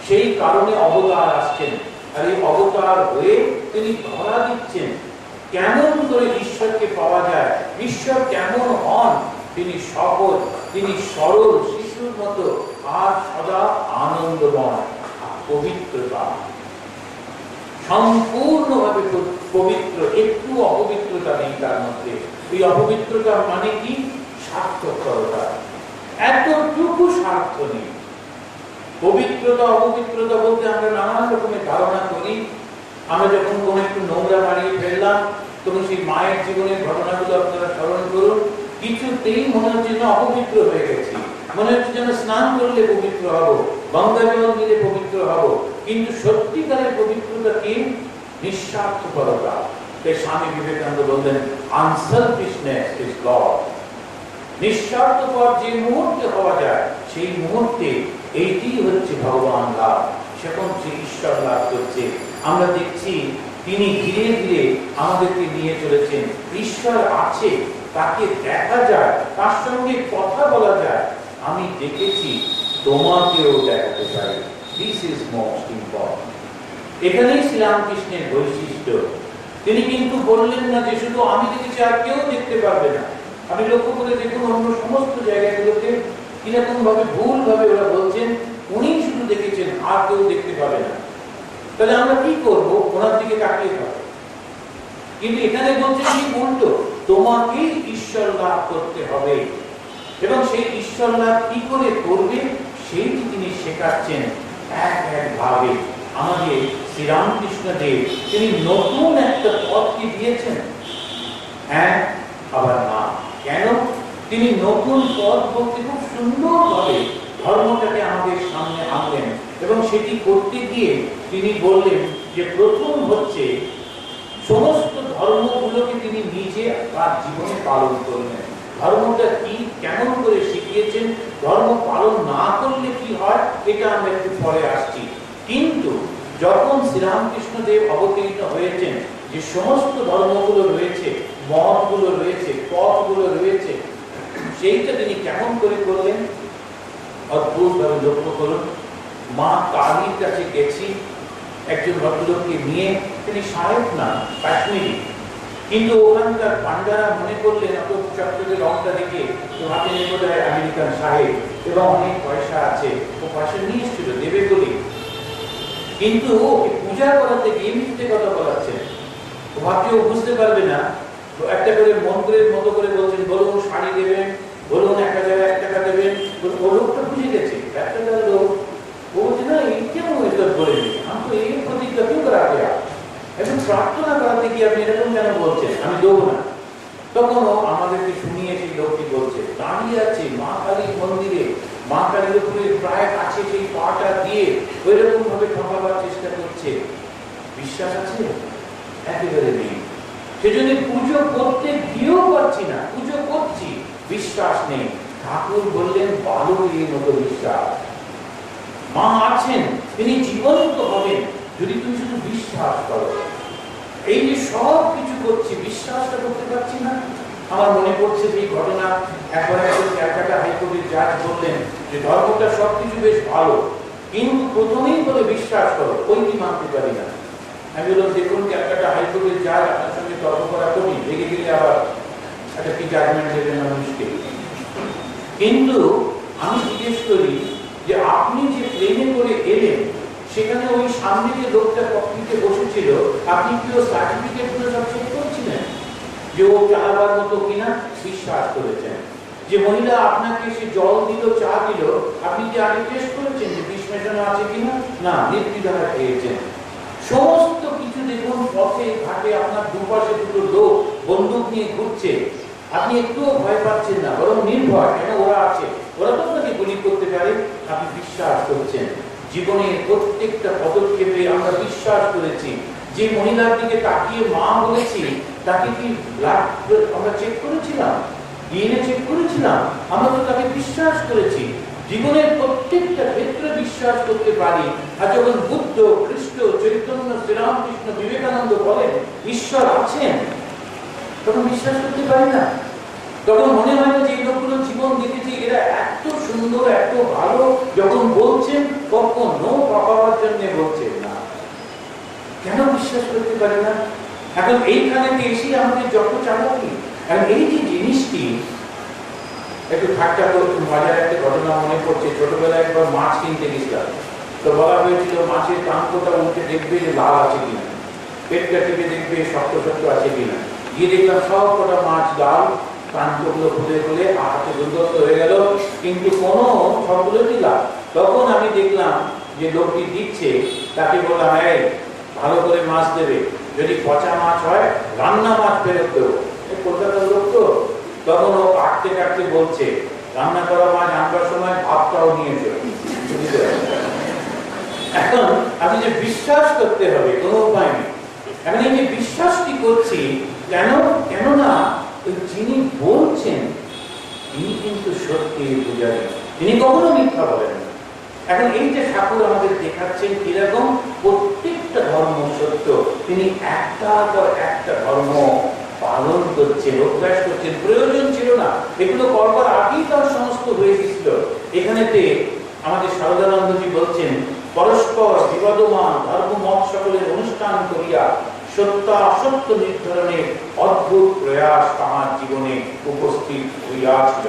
[SPEAKER 1] সেই কারণে অবতার আসছেন, আর এই অবতার হয়ে তিনি ধরা দিচ্ছেন কেমন করে ঈশ্বরকে পাওয়া যায়, ঈশ্বর কেমন হন। তিনি সহজ, তিনি সরল শিশুর মতো, আর সদা আনন্দময়, পবিত্রতা, সম্পূর্ণভাবে পবিত্র, একটু অপবিত্রতা নেই তার মধ্যে। এই অপবিত্রতা মানে কি? স্বার্থপরতা, এতটুকু স্বার্থ নেই। পবিত্রতা অপবিত্রতা বলতে আমরা নানান রকমের ধারণা করি। আমরা যখন কোন একটু নোংরা মারিয়ে ফেললাম, তখন সেই মায়ের জীবনের ঘটনাগুলো আপনারা স্মরণ করুন, কিছুতেই মনে হচ্ছে না অপবিত্র হয়ে গেছি। মনে হচ্ছে যেন স্নান করলে পবিত্র হব, গঙ্গা জল নিলে পবিত্র হব, কিন্তু সত্যিকারের পবিত্রতা কি? নিঃস্বার্থপরতা। তাই স্বামী বিবেকানন্দ বললেন, আনসেলফিশনেস ইজ গড। নিঃস্বার্থপর যে মুহূর্তে হওয়া যায়, সেই মুহূর্তে এইটি হচ্ছে ভগবান লাভ, সেখন সে ঈশ্বর লাভ করছে। আমরা দেখছি তিনি ধীরে ধীরে আমাদেরকে নিয়ে চলেছেন। ঈশ্বর আছে, তাকে দেখা যায়, তার সঙ্গে কথা বলা যায়। আমি দেখেছি, তোমাকেও দেখাতে পারি। This is most important. এখানেই শ্রীরামকৃষ্ণের বৈশিষ্ট্য। তিনি কিন্তু বললেন না যে শুধু আমি দেখেছি আর কেউ দেখতে পারবে না। আমি লক্ষ্য করে দেখুন অন্য সমস্ত জায়গাগুলোতে কিরকম ভাবে ভুল ভাবে ওরা বলছেন উনি শুধু দেখেছেন আর কেউ দেখতে পাবে না। তাহলে আমরা কি করবো? ওনার দিকে তাকিয়ে থাকবো। কিন্তু এখানে বলছেন কি উল্টো, তোমাকে ঈশ্বর লাভ করতে হবে। এবং সেই ঈশ্বর লাভ কি করে করবে সেইটি তিনি শেখাচ্ছেন এক এক ভাবে। আমাদের শ্রীরামকৃষ্ণ দেব তিনি নতুন একটা পথকে দিয়েছেন, হ্যাঁ আবার না। কেন? তিনি নতুন পথ বলতে খুব সুন্দরভাবে ধর্মটাকে আমাদের সামনে আনলেন এবং সেটি করতে গিয়ে তিনি বললেন যে প্রথম হচ্ছে সমস্ত ধর্মগুলোকে তিনি নিজে তার জীবনে পালন করলেন। ধর্মটা কি, কেমন করে শিখিয়েছেন, ধর্ম পালন না করলে কি হয়, এটা আমরা একটু পরে আসছি। কিন্তু যখন শ্রীরামকৃষ্ণ দেব অবতীর্ণ হয়েছেন, যে সমস্ত ধর্মগুলো রয়েছে, মতগুলো রয়েছে, পথগুলো রয়েছে, সেইটা তিনি কেমন করে করলেন অদ্ভুতভাবে লক্ষ্য করুন। মা কালীর কাছে গেছি একজন ভদ্রলোককে নিয়ে, তিনি সাহেব না, কাশ্মীরি, কিন্তু ওখানকার পান্ডারা মনে করলেন অত চকচকে রংটা দেখে তো হাতে নিয়ে বোধ হয় আমেরিকান সাহেব এবং অনেক পয়সা আছে, ও পয়সা নিয়ে এসেছিল দেবে বলে। কিন্তু ওকে পূজা করাতে গিয়ে মিথ্যে কথা বলাচ্ছেন। ও ভাবছে ও বুঝতে পারবে না, তো একটা করে মন্ত্রের মতো করে বলছেন, বলুন শাড়ি দেবেন, বলুন 1000 টাকা দেবেন। ও লোকটা বুঝে গেছে একটা লোক। ও বলছে না এই কেমন বলেনি, আমি তো এই প্রতিজ্ঞা কেউ করাতে এখন প্রার্থনা করাতে গিয়ে আপনি এরকম কেন বলছেন, আমি দেবো না। তখন ও আমাদেরকে শুনিয়ে সেই লোকটি বলছে, দাঁড়িয়ে আছে মা কালীর মন্দিরে, মা কালীর উপরে প্রায় কাছে সেই পাটা দিয়ে ওই রকম ভাবে ঠকাবার চেষ্টা করছে। বিশ্বাস আছে? একেবারে নেই। সেজন্য পুজো করতে গিয়েও পারছি না, পুজো করছি, বিশ্বাস নেই। ঠাকুর বললেন বালকের মতো বিশ্বাস। মা আছেন, তিনি জীবন্ত হবেন যদি তুমি শুধু বিশ্বাস করো। এই যে সব কিছু করছি, বিশ্বাসটা করতে পারছি না। আমার মনে পড়ছে সেই ঘটনা, একবার একজন ক্যালকাটা হাইকোর্টের জাজ বললেন যে ধর্মটা সবকিছু বেশ ভালো, কিন্তু প্রথমেই বলে বিশ্বাস করো, ওইটি মানতে পারি না। আমি বললাম দেখুন ক্যালকাটা হাইকোর্টের জাজ, আপনার সঙ্গে তর্ক করা করি, রেগে গেলে আবার একটা কি জাজমেন্ট দেবেন না মুশকিল। কিন্তু আমি জিজ্ঞেস করি যে আপনি যে প্লেনে করে এলেন, সেখানে ওই সামনে যে লোকটা ককপিটে বসেছিল, আপনি কি ও সার্টিফিকেট গুলো সব চেক করেছিলেন যে ও চালাবার মতো কিনা? বিশ্বাস করেছেন। যে মহিলা আপনাকে সে জল দিল, চা দিল, আপনি কি আগে টেস্ট করেছেন যে বিষ মেশানো আছে কিনা? না, নির্দ্বিধায় খেয়েছেন। সমস্ত কিছু দেখুন, পথে ঘাটে আপনার দুপাশে দুটো লোক বন্দুক নিয়ে ঘুরছে, আপনি একটুও ভয় পাচ্ছেন না, বরং নির্ভয়, কেন ওরা আছে, ওরা তো আপনাকে গুলি করতে পারে, আপনি বিশ্বাস করছেন। জীবনের প্রত্যেকটা পদক্ষেপে আমরা বিশ্বাস করেছি। যে মহিলার দিকে তাকিয়ে মা বলেছি, তাকে কি ব্লাড আমরা চেক করেছিলাম, ডিএনএ চেক করেছিলাম, আমরা তো তাকে বিশ্বাস করেছি। জীবনের প্রত্যেকটা ক্ষেত্রে বিশ্বাস করতে পারি। আর যখন বুদ্ধ, খ্রিস্ট, চৈতন্য, শ্রীরামকৃষ্ণ, বিবেকানন্দ বলেন ঈশ্বর আছেন, তখন বিশ্বাস করতে পারি না। তখন মনে হয় না যে এই লোকগুলো জীবন দেখেছি, এরা এত সুন্দর, এত ভালো, যখন বলছেন কখনো পাওয়ার জন্য বলছেন না। কেন বিশ্বাস করতে পারি না? এখন এইখানে এসে আমাদের যত চালাকি, আর এই যে জিনিসটি একটু ঠাট্টা করতে মজার একটা ঘটনা মনে পড়ছে। ছোটবেলায় একবার মাছ কিনতে গেছিলাম, তো বলা হয়েছিল মাছের কাঁকটা উঠে দেখবে যে লাল আছে কিনা, পেটটা টিপে দেখবে শক্ত শক্ত আছে কিনা। গিয়ে দেখলাম সব কটা মাছ লাল, কাঁকগুলো খুলে খুলে হাতে দুর্গন্ধ হয়ে গেল, কিন্তু কোনো সবগুলোই লাল। তখন আমি দেখলাম যে লোকটি দিচ্ছে, তাকে বললাম এই ভালো করে মাছ দেবে, যদি পচা মাছ হয় রান্না মাছ ফেরত দেবো। কলকাতার লোক তো, তখন ও কাটতে কাটতে বলছে রান্না করা মাছ আনবার সময় ভাতটাও নিয়ে চলে। এখন আপনি যে বিশ্বাস করতে হবে কোনো উপায় নেই। এখন এই যে বিশ্বাসটি করছি কেন? কেননা যিনি বলছেন তিনি কিন্তু সত্যি পূজারী, তিনি কখনো মিথ্যা বলেন না। এখন এই যে ঠাকুর আমাদের দেখাচ্ছেন কিরকম প্রত্যেকটা ধর্ম সত্য, তিনি একটা পর একটা ধর্ম পালন করছেন, অভ্যাস করছেন। প্রয়োজন ছিল না, এগুলো করবার আগেই তার সমস্ত হয়ে গেছিল। এখানেতে আমাদের শারদানন্দজি বলছেন, পরস্পর বিবাদমান ধর্ম মত সকলের অনুষ্ঠান করিয়া সত্যাসত্য নির্ধারণের অদ্ভুত প্রয়াস তাহার জীবনে উপস্থিত হইয়াছিল।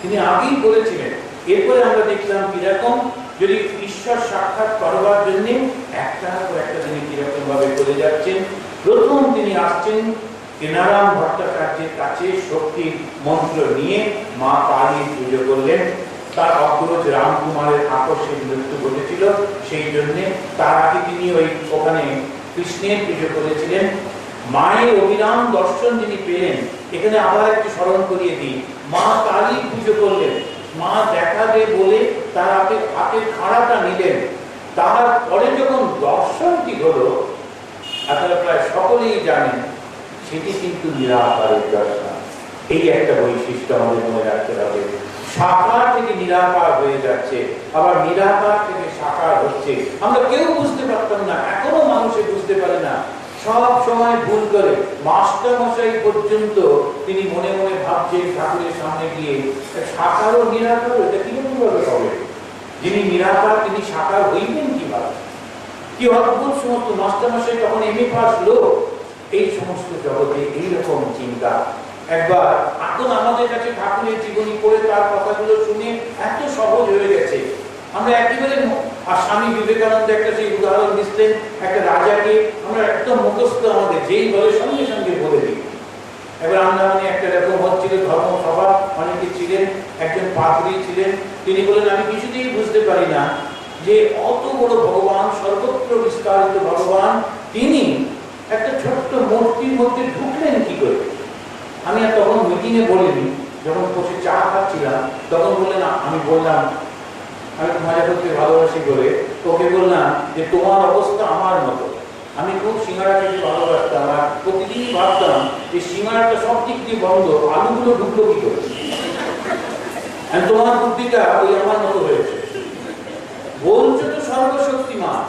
[SPEAKER 1] তিনি আগেই বলেছিলেন। এরপরে আমরা দেখলাম কিরকম যদি ঈশ্বর সাক্ষাৎ করবার জন্য একটা পর একটা তিনি কিরকম ভাবে করে যাচ্ছেন। প্রথম তিনি আসছেন কেনারাম ভট্টাচার্যের কাছে শক্তির মন্ত্র নিয়ে মা কালীর পুজো করলেন। তার অগ্রজ রামকুমারের আকস্মিক মৃত্যু ঘটেছিল, সেই জন্যে তার আগে তিনি ওখানে কৃষ্ণের পুজো করেছিলেন। মায়ের অবিরাম দর্শন যিনি পেলেন, এখানে আবার একটু স্মরণ করিয়ে দিই, মা কালীর পুজো করলেন। মা দেখাবে বলে তার হাতের খাড়াটা নিলেন। তারপরে যখন দর্শনটি হলো, আপনারা প্রায় সকলেই জানেন, সেটি কিন্তু নিরাকারের দর্শন। এই একটা বৈশিষ্ট্য আমাদের মনে রাখতে হবে। সাকার থেকে নিরাকার হয়ে যাচ্ছে, আবার নিরাকার থেকে সাকার হচ্ছে। আমরা কেউ বুঝতে পারতাম না, এখনো মানুষে বুঝতে পারে না, সব সময় ভুল করে। মাস্টার মশাই পর্যন্ত তিনি মনে মনে ভাবছেন ঠাকুরের সামনে গিয়ে, সাকার ও নিরাকার এটা কিরকম ভাবে হবে? যিনি নিরাকার তিনি সাকার হইবেন কিভাবে? কি অদ্ভুত সমস্ত মাস্টার মশাই তখন এমএ পাস লোক, এই সমস্ত জগতে এইরকম চিন্তা। একবার এখন আমাদের কাছে ঠাকুরের জীবনী পড়ে তার কথাগুলো শুনে এত সহজ হয়ে গেছে, আমরা একেবারে। আর স্বামী বিবেকানন্দ একটা সেই উদাহরণ দিচ্ছেন, একটা রাজাকে আমরা একদম মুখস্থ, আমাদের যেই বলে সঙ্গে সঙ্গে বলে দিই। এবার আন্দামানে একটা এরকম হচ্ছিল ধর্মসভা, অনেকে ছিলেন, একজন পাদ্রী ছিলেন, তিনি বলেন আমি কিছুতেই বুঝতে পারি না যে অত বড় ভগবান, সর্বত্র বিস্তারিত ভগবান, তিনি একটা ছোট্ট মূর্তির মধ্যে ঢুকলেন কি করে? আমি আর তখন মিটিংয়ে বলিনি, যখন বসে চা খাচ্ছিলাম তখন বললেন, আমি বললাম আমি মজা করতে ভালোবাসি বলে ওকে বললাম যে তোমার অবস্থা আমার মতো। আমি খুব সিঙ্গাড়া খেতে ভালোবাসতাম, আর প্রতিদিনই ভাবতাম যে সিঙ্গাড়াটা সব দিক দিয়ে বন্ধ, আলুগুলো ঢুকলো কি করে? তোমার বুদ্ধিটা ওই আমার মতো হয়েছে। বলছো তো সর্বশক্তিমান,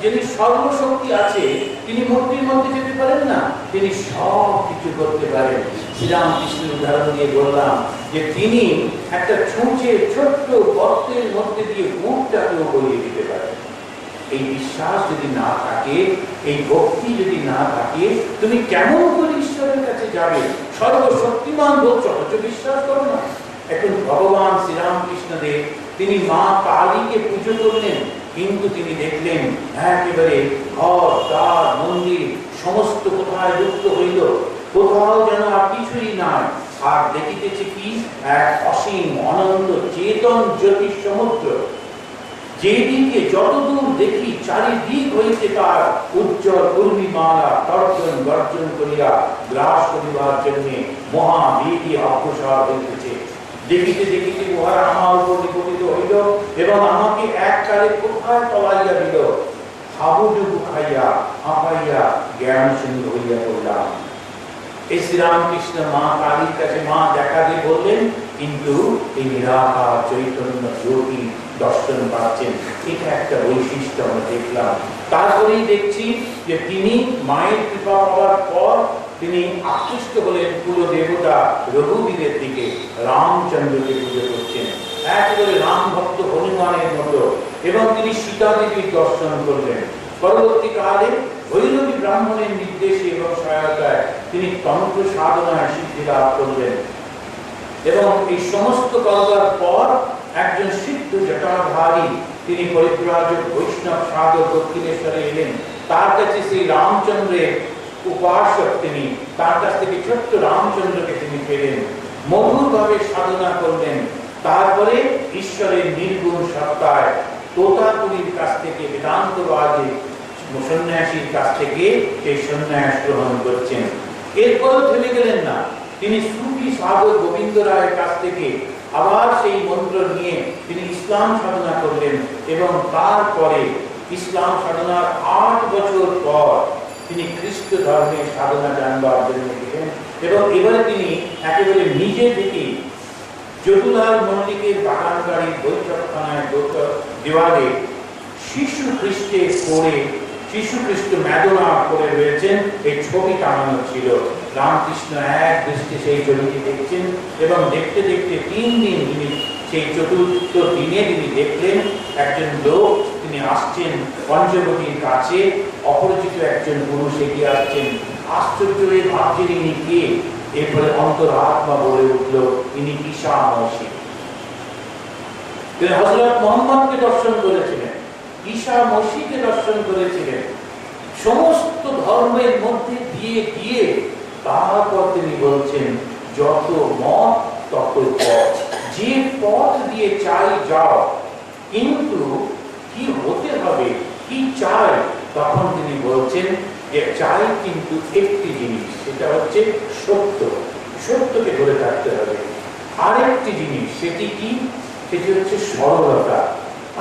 [SPEAKER 1] যিনি সর্বশক্তি আছে তিনি মূর্তির মধ্যে যেতে পারেন না, তিনি সব কিছু করতে পারেন। শ্রীরামকৃষ্ণের উদাহরণ দিয়ে বললাম যে তিনি একটা ছুঁচে ছোট্ট গর্তের মধ্যে দিয়ে মুখটাকেও গলিয়ে দিতে পারেন। এই বিশ্বাস যদি না থাকে, এই ভক্তি যদি না থাকে, তুমি কেমন করে ঈশ্বরের কাছে যাবে? সর্বশক্তিমান বলছো, অথচ বিশ্বাস করো না। এখন ভগবান শ্রীরামকৃষ্ণ দেব তিনি মা কালীকে পুজো করলেন, কিন্তু তিনি দেখলেন একেবারে ঘর দ্বার মন্দির সমস্ত কোথায় লুপ্ত হইল, কোথাও যেন আর কিছুই নাই। আর দেখিতেছে কি এক অসীম অনন্ত চেতন জ্যোতিষ সমুদ্র, যেদিকে যতদূর দেখি চারিদিক হইতে তার উজ্জ্বল উর্মিমালা তর্জন গর্জন করিয়া গ্রাস করিবার জন্য মহাবেগে অগ্রসর হইতেছে। দেখিতে দেখিতে উহারা আমার উপর নিপতিত হইল এবং আমাকে এককালে কোথায় তলাইয়া দিল। হাবুডুবু খাইয়া হাঁপাইয়া জ্ঞান শূন্য হইয়া পড়লাম। এই শ্রীরামকৃষ্ণ মা কালীর কাছে মা দেখা দিয়ে বললেন, কিন্তু এই নিরাকার চৈতন্য জ্যোতি দর্শন পাচ্ছেন। এটা একটা বৈশিষ্ট্য আমরা দেখলাম। তারপরেই দেখছি যে তিনি মায়ের কৃপা পাওয়ার পর তিনি আকৃষ্ট হলেন কুল দেবতা রঘুবীরের দিকে, রামচন্দ্রকে পুজো করছেন একেবারে রাম ভক্ত হনুমানের মতো, এবং তিনি সীতা দেবীর দর্শন করলেন। পরবর্তীকালে ভৈরবী ব্রাহ্মণের নির্দেশে এবং সহায়তায় তিনি তন্ত্র সাধনায় সিদ্ধি লাভ করলেন। এবং এই সমস্ত করবার পর একজন সিদ্ধ জটাধারী তিনি পরিব্রাজক বৈষ্ণব সাধক দক্ষিণেশ্বরে এলেন। তার কাছে সেই রামচন্দ্রের উপাসক, তিনি তার কাছ থেকে ছোট্ট রামচন্দ্রকে তিনি পেলেন, মধুর ভাবে সাধনা করলেন। তারপরে ঈশ্বরের নির্গুণ সত্তায় তোতাপুরীর কাছ থেকে বেদান্তবাদী সন্ন্যাসীর কাছ থেকে সেই সন্ন্যাস গ্রহণ করছেন। এরপরও থেমে গেলেন না, তিনি সুফি সাধক গোবিন্দ রায়ের কাছ থেকে আবার সেই মন্ত্র নিয়ে তিনি ইসলাম সাধনা করলেন এবং তারপরে ইসলাম সাধনার 8 বছর পর তিনি খ্রিস্ট ধর্মের সাধনা জানবার জন্য গেলেন এবং এবারে তিনি একেবারে নিজে থেকে যদুলাল মল্লিকের বাগানবাড়ির বৈঠকখানায় দেওয়ালে শিশু খ্রিস্টে করে শিশু খ্রিস্ট ম্যাডোনা করে রয়েছেন এই ছবি টাঙানো ছিল। রামকৃষ্ণ এক দৃষ্টি সেই ছবিটি দেখছেন এবং দেখতে দেখতে 3 দিন তিনি সেই চতুর্থ দিনে তিনি দেখলেন একজন লোক তিনি আসছেন পঞ্চবটির কাছে, অপরিচিত একজন পুরুষ এগিয়ে আসছেন। আশ্চর্য হয়ে ভাবছেন ইনি কে। এরপরে অন্তরাত্মা বলে উঠল ইনি ঈসা মসিহ। তিনি হযরত মুহাম্মদকে দর্শন করেছিলেন, ঈসা মসিহকে দর্শন করেছিলেন, সমস্ত ধর্মের মধ্যে দিয়ে গিয়ে তারপর তিনি বলছেন যত মত তত পথ, যে পথ দিয়ে চাই যাও, কিন্তু কি হতে হবে, কি চাই। তখন তিনি বলছেন যে চাই কিন্তু একটি জিনিস, সেটা হচ্ছে সত্য, সত্যকে ধরে থাকতে হবে। আরেকটি জিনিস সেটি কি, সেটি হচ্ছে সরলতা।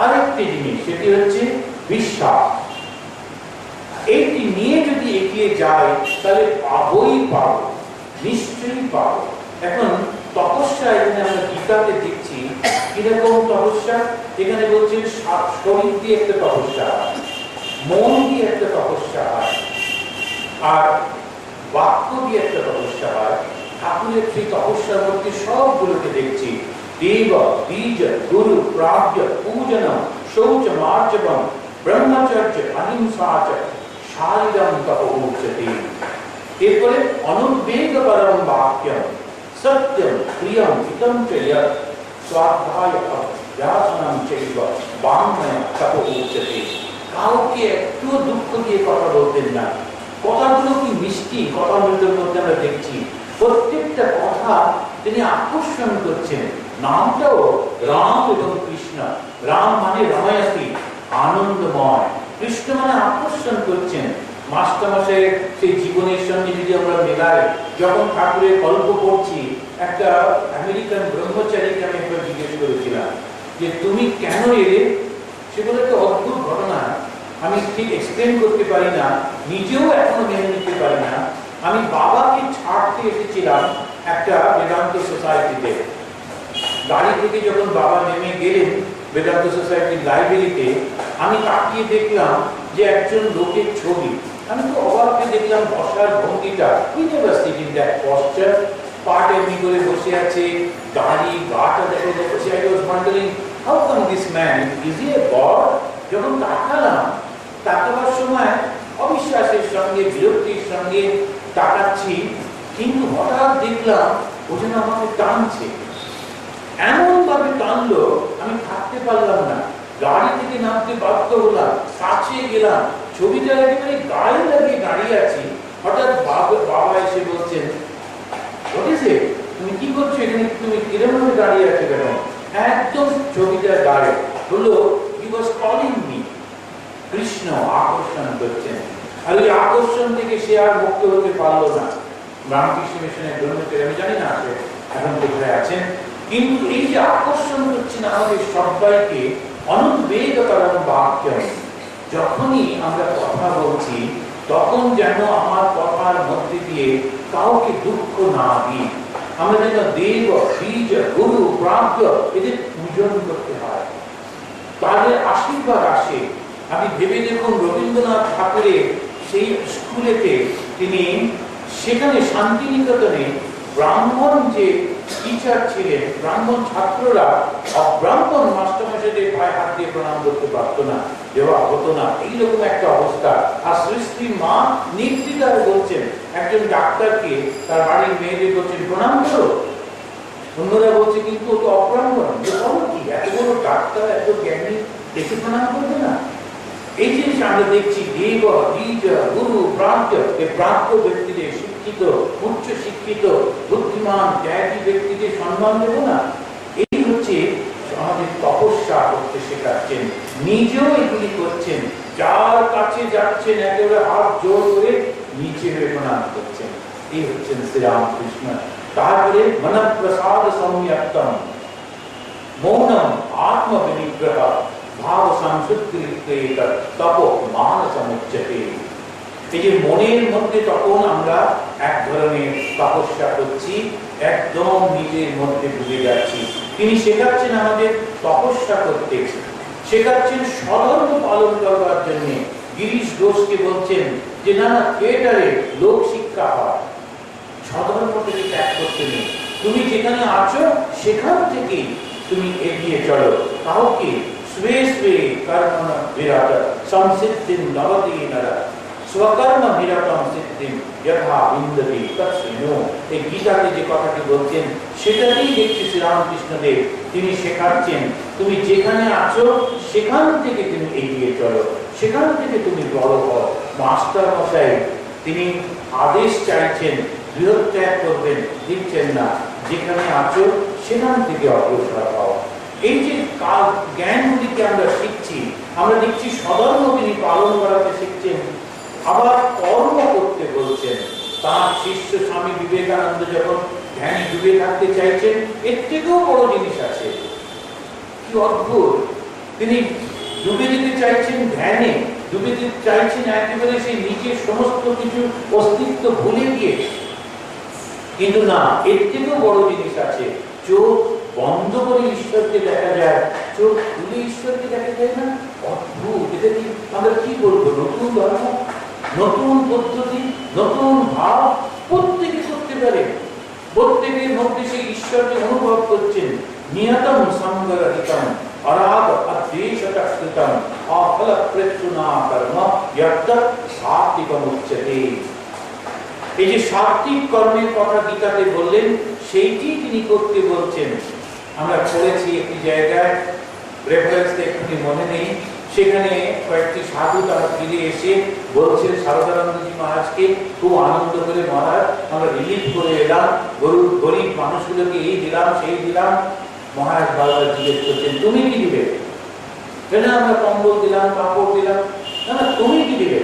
[SPEAKER 1] আরেকটি জিনিস সেটি হচ্ছে বিশ্বাস। এইটি নিয়ে যদি এগিয়ে যায় তাহলে পাবই পাবো, নিশ্চয়ই পাবো। এখন তপস্যা এখানে আমরা গীতাতে দেখছি কিরকম তপস্যা। এখানে বলছেন শরীর দিয়ে একটা তপস্যা হয়, মন দিয়ে একটা তপস্যা হয়, আর বাক্য দিয়ে একটা তপস্যা হয়। ঠাকুরের সেই তপস্যার মধ্যে সবগুলোকে দেখছি। দেব বীজ গুরু প্রাজ্ঞ পূজন শৌচ মার্জবম ব্রহ্মচর্য অহিংসাচ শারীরম তপোচ্যতে। এরপরে অনুদ্বেগপরম বাক্যম সত্যম প্রিয়ম হিতম চ যৎ স্বাধ্যায় অভ্যাসনম চৈব বাঙ্ময় তপোচ্যতে। কাউকে একটু দুঃখ দিয়ে কথা বলতেন না। কথাগুলো কি মিষ্টি, কথার মধ্যে আমরা দেখছি প্রত্যেকটা কথা তিনি আকর্ষণ করছেন। নামটাও রাম এবং কৃষ্ণ। রাম মানে রময়াতি, আনন্দময়। কৃষ্ণ মানে আকর্ষণ করছেন। মাস্টারমশাইয়ের সেই জীবনের সঙ্গে যদি আমরা মেলাই, যখন ঠাকুরের গল্প পড়ছি, একটা আমেরিকান ব্রহ্মচারীকে আমি একবার জিজ্ঞেস করেছিলাম যে তুমি কেন এলে। সেগুলো একটা অদ্ভুত ঘটনা, আমি ঠিক এক্সপ্লেন করতে পারি না, নিজেও এখনো মেনে নিতে পারি না। আমি বাবাকে ছাড়তে এসেছিলাম একটা বেদান্ত সোসাইটিতে। গাড়ি থেকে যখন বাবা নেমে গেলেন বেদান্ত সোসাইটির লাইব্রেরিতে, আমি তাকিয়ে দেখলাম যে একজন লোকের ছবি। আমি তো অবাক হয়ে দেখলাম বসার ভঙ্গিটা, ইউনিভার্সিটি দ্যাট পশ্চার, পাট এমনি করে বসে আছে, দাড়ি গাটা দেখে দেখেছি। I was wondering how come this man, is he a god? যখন তাকাবার সময় অবিশ্বাসের সঙ্গে বিরক্তির সঙ্গে তাকাচ্ছি, কিন্তু হঠাৎ দেখলাম ও যেন আমাকে টানছে। এমন ভাবে টানলো আমি থাকতে পারলাম না, গাড়ি থেকে নামতে বাধ্য হলাম, কাছে গেলাম, ছবিটা একেবারে গায়ে লাগিয়ে দাঁড়িয়ে আছি। হঠাৎ বাবা এসে বলছেন হোয়াট ইজ ইট, তুমি কি করছো এখানে, তুমি কিরকম ভাবে দাঁড়িয়ে আছো কেন? একদম ছবিটা গায়ে হলো হি ওয়াজ কলিং মি। কৃষ্ণ আকর্ষণ করছেন, আর ওই আকর্ষণ থেকে সে আর মুক্ত হতে পারলো না। রামকৃষ্ণ মিশনের ব্রহ্মচারী, আমি জানি না সে এখন কোথায় আছেন, কিন্তু এই যে আকর্ষণ করছেন আমাদের সবাইকে, অনুদ্বেগপরম বাক্য। যখনই আমরা কথা বলছি তখন যেন আমার কথার মধ্যে দিয়ে কাউকে দুঃখ না দিই। আমরা যেন দেব বীজ গুরু প্রাজ্ঞ এদের পূজন করতে হয়, তাদের আশীর্বাদ আসে। আপনি ভেবে দেখুন রবীন্দ্রনাথ ঠাকুরের সেই স্কুলেতে তিনি সেখানে শান্তিনিকেতনে ব্রাহ্মণ যে টিচার ছিলেন, ব্রাহ্মণ ছাত্ররা অব্রাহ্মণ মাস্টারমশাইদের পায়ে হাত দিয়ে প্রণাম করতে পারতো না, দেওয়া হতো না, এইরকম একটা অবস্থা। আর শ্রী মা নির্দ্বিধায় বলছেন একজন ডাক্তারকে তার বাড়ির মেয়েদের বলছেন প্রণাম করো, অন্যরা বলছে কিন্তু ও তো অব্রাহ্মণ, কি এত বড় ডাক্তার এত জ্ঞানী দেখে প্রণাম করবে না? এই জিনিস আমরা দেখছি দেব বীজ গুরু প্রাজ্ঞ, এই প্রাজ্ঞ ব্যক্তিদের, শিক্ষিত উচ্চ শিক্ষিত বুদ্ধিমান ত্যাগী ব্যক্তিদের সম্মান দেব না? এই হচ্ছে আমাদের তপস্যা করতে শেখাচ্ছেন, নিজেও এগুলি করছেন, যার কাছে যাচ্ছেন একেবারে হাত জোর করে নিচে হয়ে প্রণাম করছেন। এই হচ্ছেন শ্রীরামকৃষ্ণ। তারপরে মন প্রসাদ সম্যক্তম মৌনম আত্ম বিনিগ্রহ ভাব সংশুদ্ধি তপ মানসমুচ্যতে। এই যে মনের মধ্যে তখন আমরা এক ধরনের তপস্যা করছি, একদম নিজের মধ্যে ডুবে যাচ্ছি। তিনি শেখাচ্ছেন আমাদের তপস্যা করতে, শেখাচ্ছেন স্বধর্ম পালন করবার জন্য। গিরিশ ঘোষকে বলছেন যে না না, থিয়েটারে লোক শিক্ষা হয়, স্বধর্ম থেকে ত্যাগ করতে নেই। তুমি যেখানে আছো সেখান থেকে তুমি এগিয়ে চলো। কাউকে স্বে স্বে কর্ম বিরাট সংসিদ্ধিম লভতে নর স্বকর্ম বিরাটম সিদ্ধিম যথা বিন্দতি তৎস্বিনো। এই গীতাতে যে কথাটি বলছেন সেটাই দেখছি শ্রীরামকৃষ্ণদেব তিনি শেখাচ্ছেন। তুমি যেখানে আছো সেখান থেকে তুমি এগিয়ে চলো, সেখান থেকে তুমি বড় হও। মাস্টার মশাই তিনি আদেশ চাইছেন, গৃহত্যাগ করবেন, দিচ্ছেন না। যেখানে আছো সেখান থেকে অগ্রসর হও। এই যে জ্ঞানগুলিকে আমরা শিখছি, আমরা দেখছি স্বধর্ম তিনি পালন করাতে শিখছেন, আবার কর্ম করতে বলছেন। তার শিষ্য স্বামী বিবেকানন্দ যখন ধ্যানে ডুবে থাকতে চাইছেন, এর থেকেও বড় জিনিস আছে। কি অদ্ভুত! তিনি ডুবে যেতে চাইছেন ধ্যানে, ডুবে যেতে চাইছেন একেবারে সেই নিজের সমস্ত কিছু অস্তিত্ব ভুলে গিয়ে। কিন্তু না, এর থেকেও বড় জিনিস আছে। চোখ বন্ধ করে ঈশ্বরকে দেখা যায়, চোখ খুলে ঈশ্বরকে দেখা যায় না? অদ্ভুত! এটা কি আমরা কি বলবো? নতুন ধর্ম, নতুন পদ্ধতি, নতুন ভাব প্রত্যেকে করতে পারে। প্রত্যেকের মধ্যে সেই ঈশ্বরকে অনুভব করছেন। নিয়তম সংগরহিতম অরাগ অদ্বেষতম অফল প্রত্যুনা কর্ম যত সাত্বিকম উচ্যতে। এই যে সাত্বিক কর্মের কথা গীতাতে বললেন, সেইটি তিনি করতে বলছেন। আমরা পড়েছি একটি জায়গায়, রেফারেন্সটা একটু মনে নেই, সেখানে কয়েকটি সাধু তারা ফিরে এসে বলছেন শারদানন্দজি মহারাজকে খুব আনন্দ করে, মহারাজ আমরা রিলিফ করে এলাম, গরিব মানুষগুলোকে এই দিলাম সেই দিলাম। মহারাজ বারবার জিজ্ঞেস করছেন তুমি কি দিবে? কেন আমরা কম্বল দিলাম, কাপড় দিলাম, না না তুমি কি দিবে?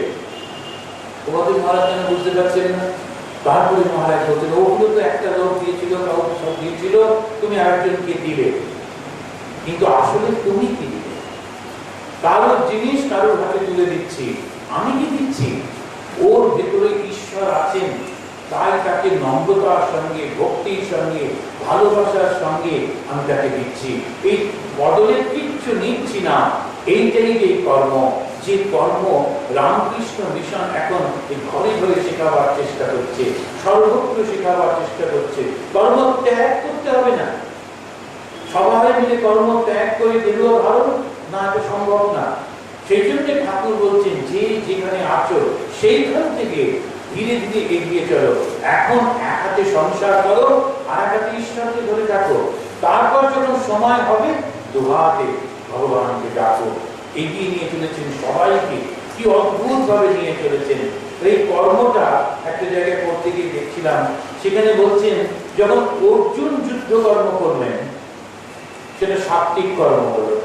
[SPEAKER 1] তোমাদের মহারাজ যেন বুঝতে পারছেন না। তারপরে মহারাজ বলছেন ওগুলো তো একটা লোক দিয়েছিল, কাউকে সব দিয়েছিল, তুমি আরেকজনকে দিবে, কিন্তু আসলে তুমি কি দিবে? কারোর জিনিস কারোর হাতে তুলে দিচ্ছি, আমি কি দিচ্ছি? ওর ভেতরে ঈশ্বর আছেন, তাই তাকে নম্রতার সঙ্গে, ভক্তির সঙ্গে, ভালোবাসার সঙ্গে আমি তাকে দিচ্ছি। এই বদলে কিচ্ছু নিচ্ছি না। এইটাই যে কর্ম, যে কর্ম রামকৃষ্ণ মিশন এখন এই ঘরে ঘরে শেখাবার চেষ্টা করছে, সর্বত্র শেখাবার চেষ্টা করছে। কর্ম ত্যাগ করতে হবে না, সবাই মিলে কর্ম ত্যাগ করে দিলেও ভালো না, এটা সম্ভব না। সেই জন্য ঠাকুর বলছেন যে যেখানে আছো সেইখান থেকে ধীরে ধীরে এগিয়ে চলো। এখন এক হাতে সংসার করো, আর এক হাতে ঈশ্বরকে ধরে রাখো। তারপর যখন সময় হবে দুহাতে ভগবানকে ডাকো। এগিয়ে নিয়ে চলেছেন সবাইকে, কি অদ্ভুত ভাবে নিয়ে চলেছেন। এই কর্মটা একটা জায়গায় পড়তে গিয়ে দেখছিলাম, সেখানে বলছেন যখন অর্জুন যুদ্ধ কর্ম করলেন সেটা সাত্বিক কর্ম হলো।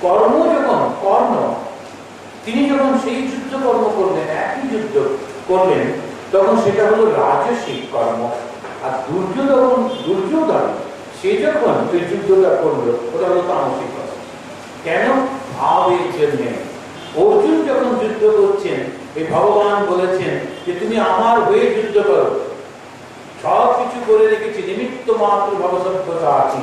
[SPEAKER 1] কর্ম যখন কর্ণ, তিনি যখন সেই যুদ্ধ কর্ম করলেন, একই যুদ্ধ করলেন, তখন সেটা হলো রাজসিক কর্ম। আর দুর্যোধন সে যখন ওই যুদ্ধটা করলো ওটা হলো তামসিক কর্ম। কেন? ভাবের জন্য। অর্জুন যখন যুদ্ধ করছেন, এই ভগবান বলেছেন যে তুমি আমার হয়ে যুদ্ধ করো, সব কিছু করে রেখেছি, নিমিত্ত মাত্র ভগবদ্গীতা আছে।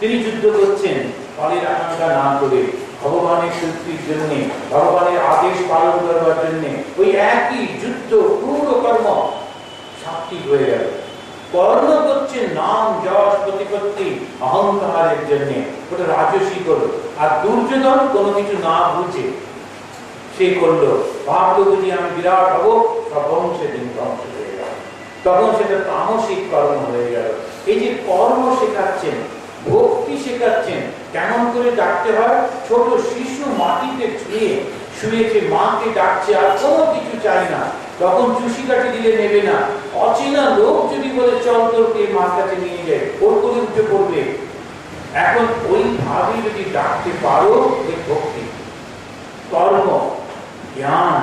[SPEAKER 1] তিনি যুদ্ধ করছেন ফলের আকাঙ্ক্ষা না করে, ভগবানের তৃপ্তির জন্য, ভগবানের আদেশ পালন করবার জন্য। ওই একই যুদ্ধ, পুরো কর্ম সাত্বিক হয়ে গেল। কর্ম করছে নাম যশ প্রতিপত্তি অহংকারের জন্য, ওটা রাজসিক হলো। আর দুর্যোধন কোনো কিছু না বুঝে সে করলো, ভাবলো যদি আমি বিরাট হবো, সব বংশে দিন ধ্বংস হয়ে গেল, তখন সেটা তামসিক কর্ম হয়ে গেল। এই যে কর্ম শেখাচ্ছেন, ভক্তি শেখাচ্ছেন, কেমন করে ডাকতে হয়। ছোট শিশু মাটিতে ছুঁয়ে শুয়েছে, মাকে ডাকছে, আর কোনো কিছু চাই না। তখন চুষি কাঠি দিলে নেবে না। অচেনা লোক যদি বলে চল তোরকে মার কাছে নিয়ে যায়, ওর করে উঠে পড়বে। এখন ওইভাবে যদি ডাকতে পারো, এই ভক্তি, কর্ম, জ্ঞান,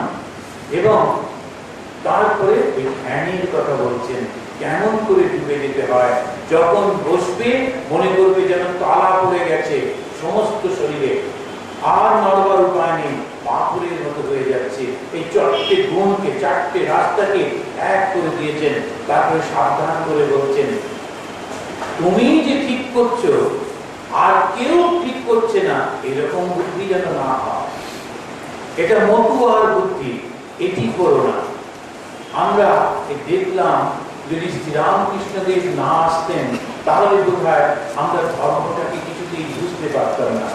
[SPEAKER 1] এবং তারপরে এই ধ্যানের কথা বলছেন। কেমন করে ডুবে যেতে হয়। যখন বসবে মনে করবে যেন তালা পড়ে গেছে সমস্ত শরীরে, আর নড়বার উপায় নেই, পাথরের মতো হয়ে যাচ্ছে। এই চারটে গুণকে, চারটে রাস্তাকে এক করে দিয়েছেন। তারপরে সাবধান করে বলছেন, তুমি যে ঠিক করছো আর কেউ ঠিক করছে না, এরকম বুদ্ধি যেন না হয়। এটা মতুয়ার বুদ্ধি, এটি করো না। আমরা দেখলাম যদি শ্রীরামকৃষ্ণদেব না আসতেন তাহলে বোধহয় আমরা ধর্মটাকে কিছুতেই বুঝতে পারতাম না।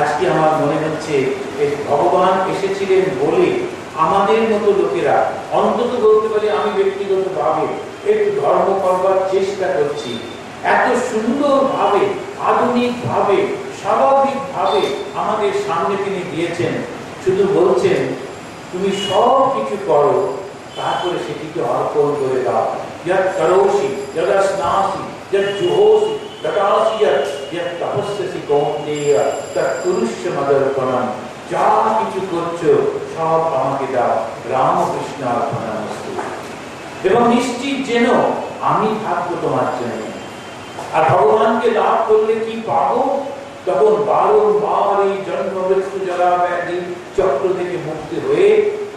[SPEAKER 1] আজকে আমার মনে হচ্ছে এই ভগবান এসেছিলেন বলে আমাদের মতো লোকেরা, অন্তত বলতে পারি আমি ব্যক্তিগতভাবে একটু ধর্ম করবার চেষ্টা করছি। এত সুন্দরভাবে, আধুনিকভাবে, স্বাভাবিকভাবে আমাদের সামনে তিনি দিয়েছেন। শুধু বলছেন তুমি সব কিছু করো, তারপরে সেটিকে অর্পণ করে দাও। যৎ করোষি যদস্নাসি যৎ জুহোষি তদাসি যৎ তপস্যসি কৌন্তেয় তৎ কুরুষ্য মদর্পণম। যা কিছু করছো সব আমাকে দাও, রামকৃষ্ণ অর্পণমস্তু। এবং নিশ্চিত যেন আমি থাকবো তোমার জন্য। আর ভগবানকে লাভ করলে কি পাবো? তখন বারংবার এই জন্ম মৃত্যু জরা ব্যাধি চক্র থেকে মুক্তি হয়ে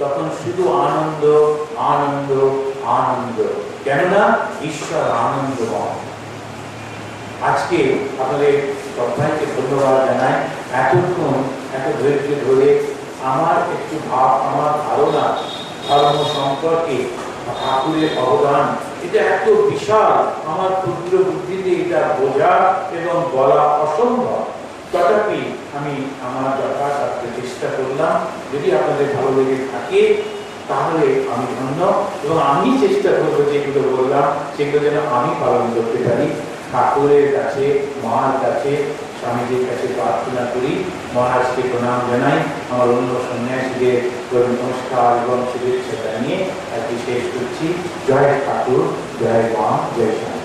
[SPEAKER 1] তখন শুধু আনন্দ, আনন্দ, আনন্দ। কেননা ঈশ্বর আনন্দময়। আজকে আপনাদের সবাইকে ধন্যবাদ জানাই। এতক্ষণ এত ধৈর্য ধরে আমার একটু ভাব, আমার ধারণা ধর্ম সম্পর্কে ঠাকুরের অবদান, এটা এত বিশাল, আমার ক্ষুদ্র বুদ্ধিতে এটা বোঝা এবং বলা অসম্ভব। তথাপি আমি আমার যথাসাধ্য চেষ্টা করলাম। যদি আপনাদের ভালো লেগে থাকে তাহলে আমি ধন্য, এবং আমি চেষ্টা করবো যেগুলো বললাম সেগুলো যেন আমি পালন করতে পারি। ঠাকুরের কাছে, মার কাছে, স্বামীজির কাছে প্রার্থনা করি, মহারাজকে প্রণাম জানাই। আমার অন্য সন্ন্যাসীদের নমস্কার এবং শুভেচ্ছা জানিয়ে আজকে শেষ করছি। জয় ঠাকুর, জয় মা, জয় স্বামী।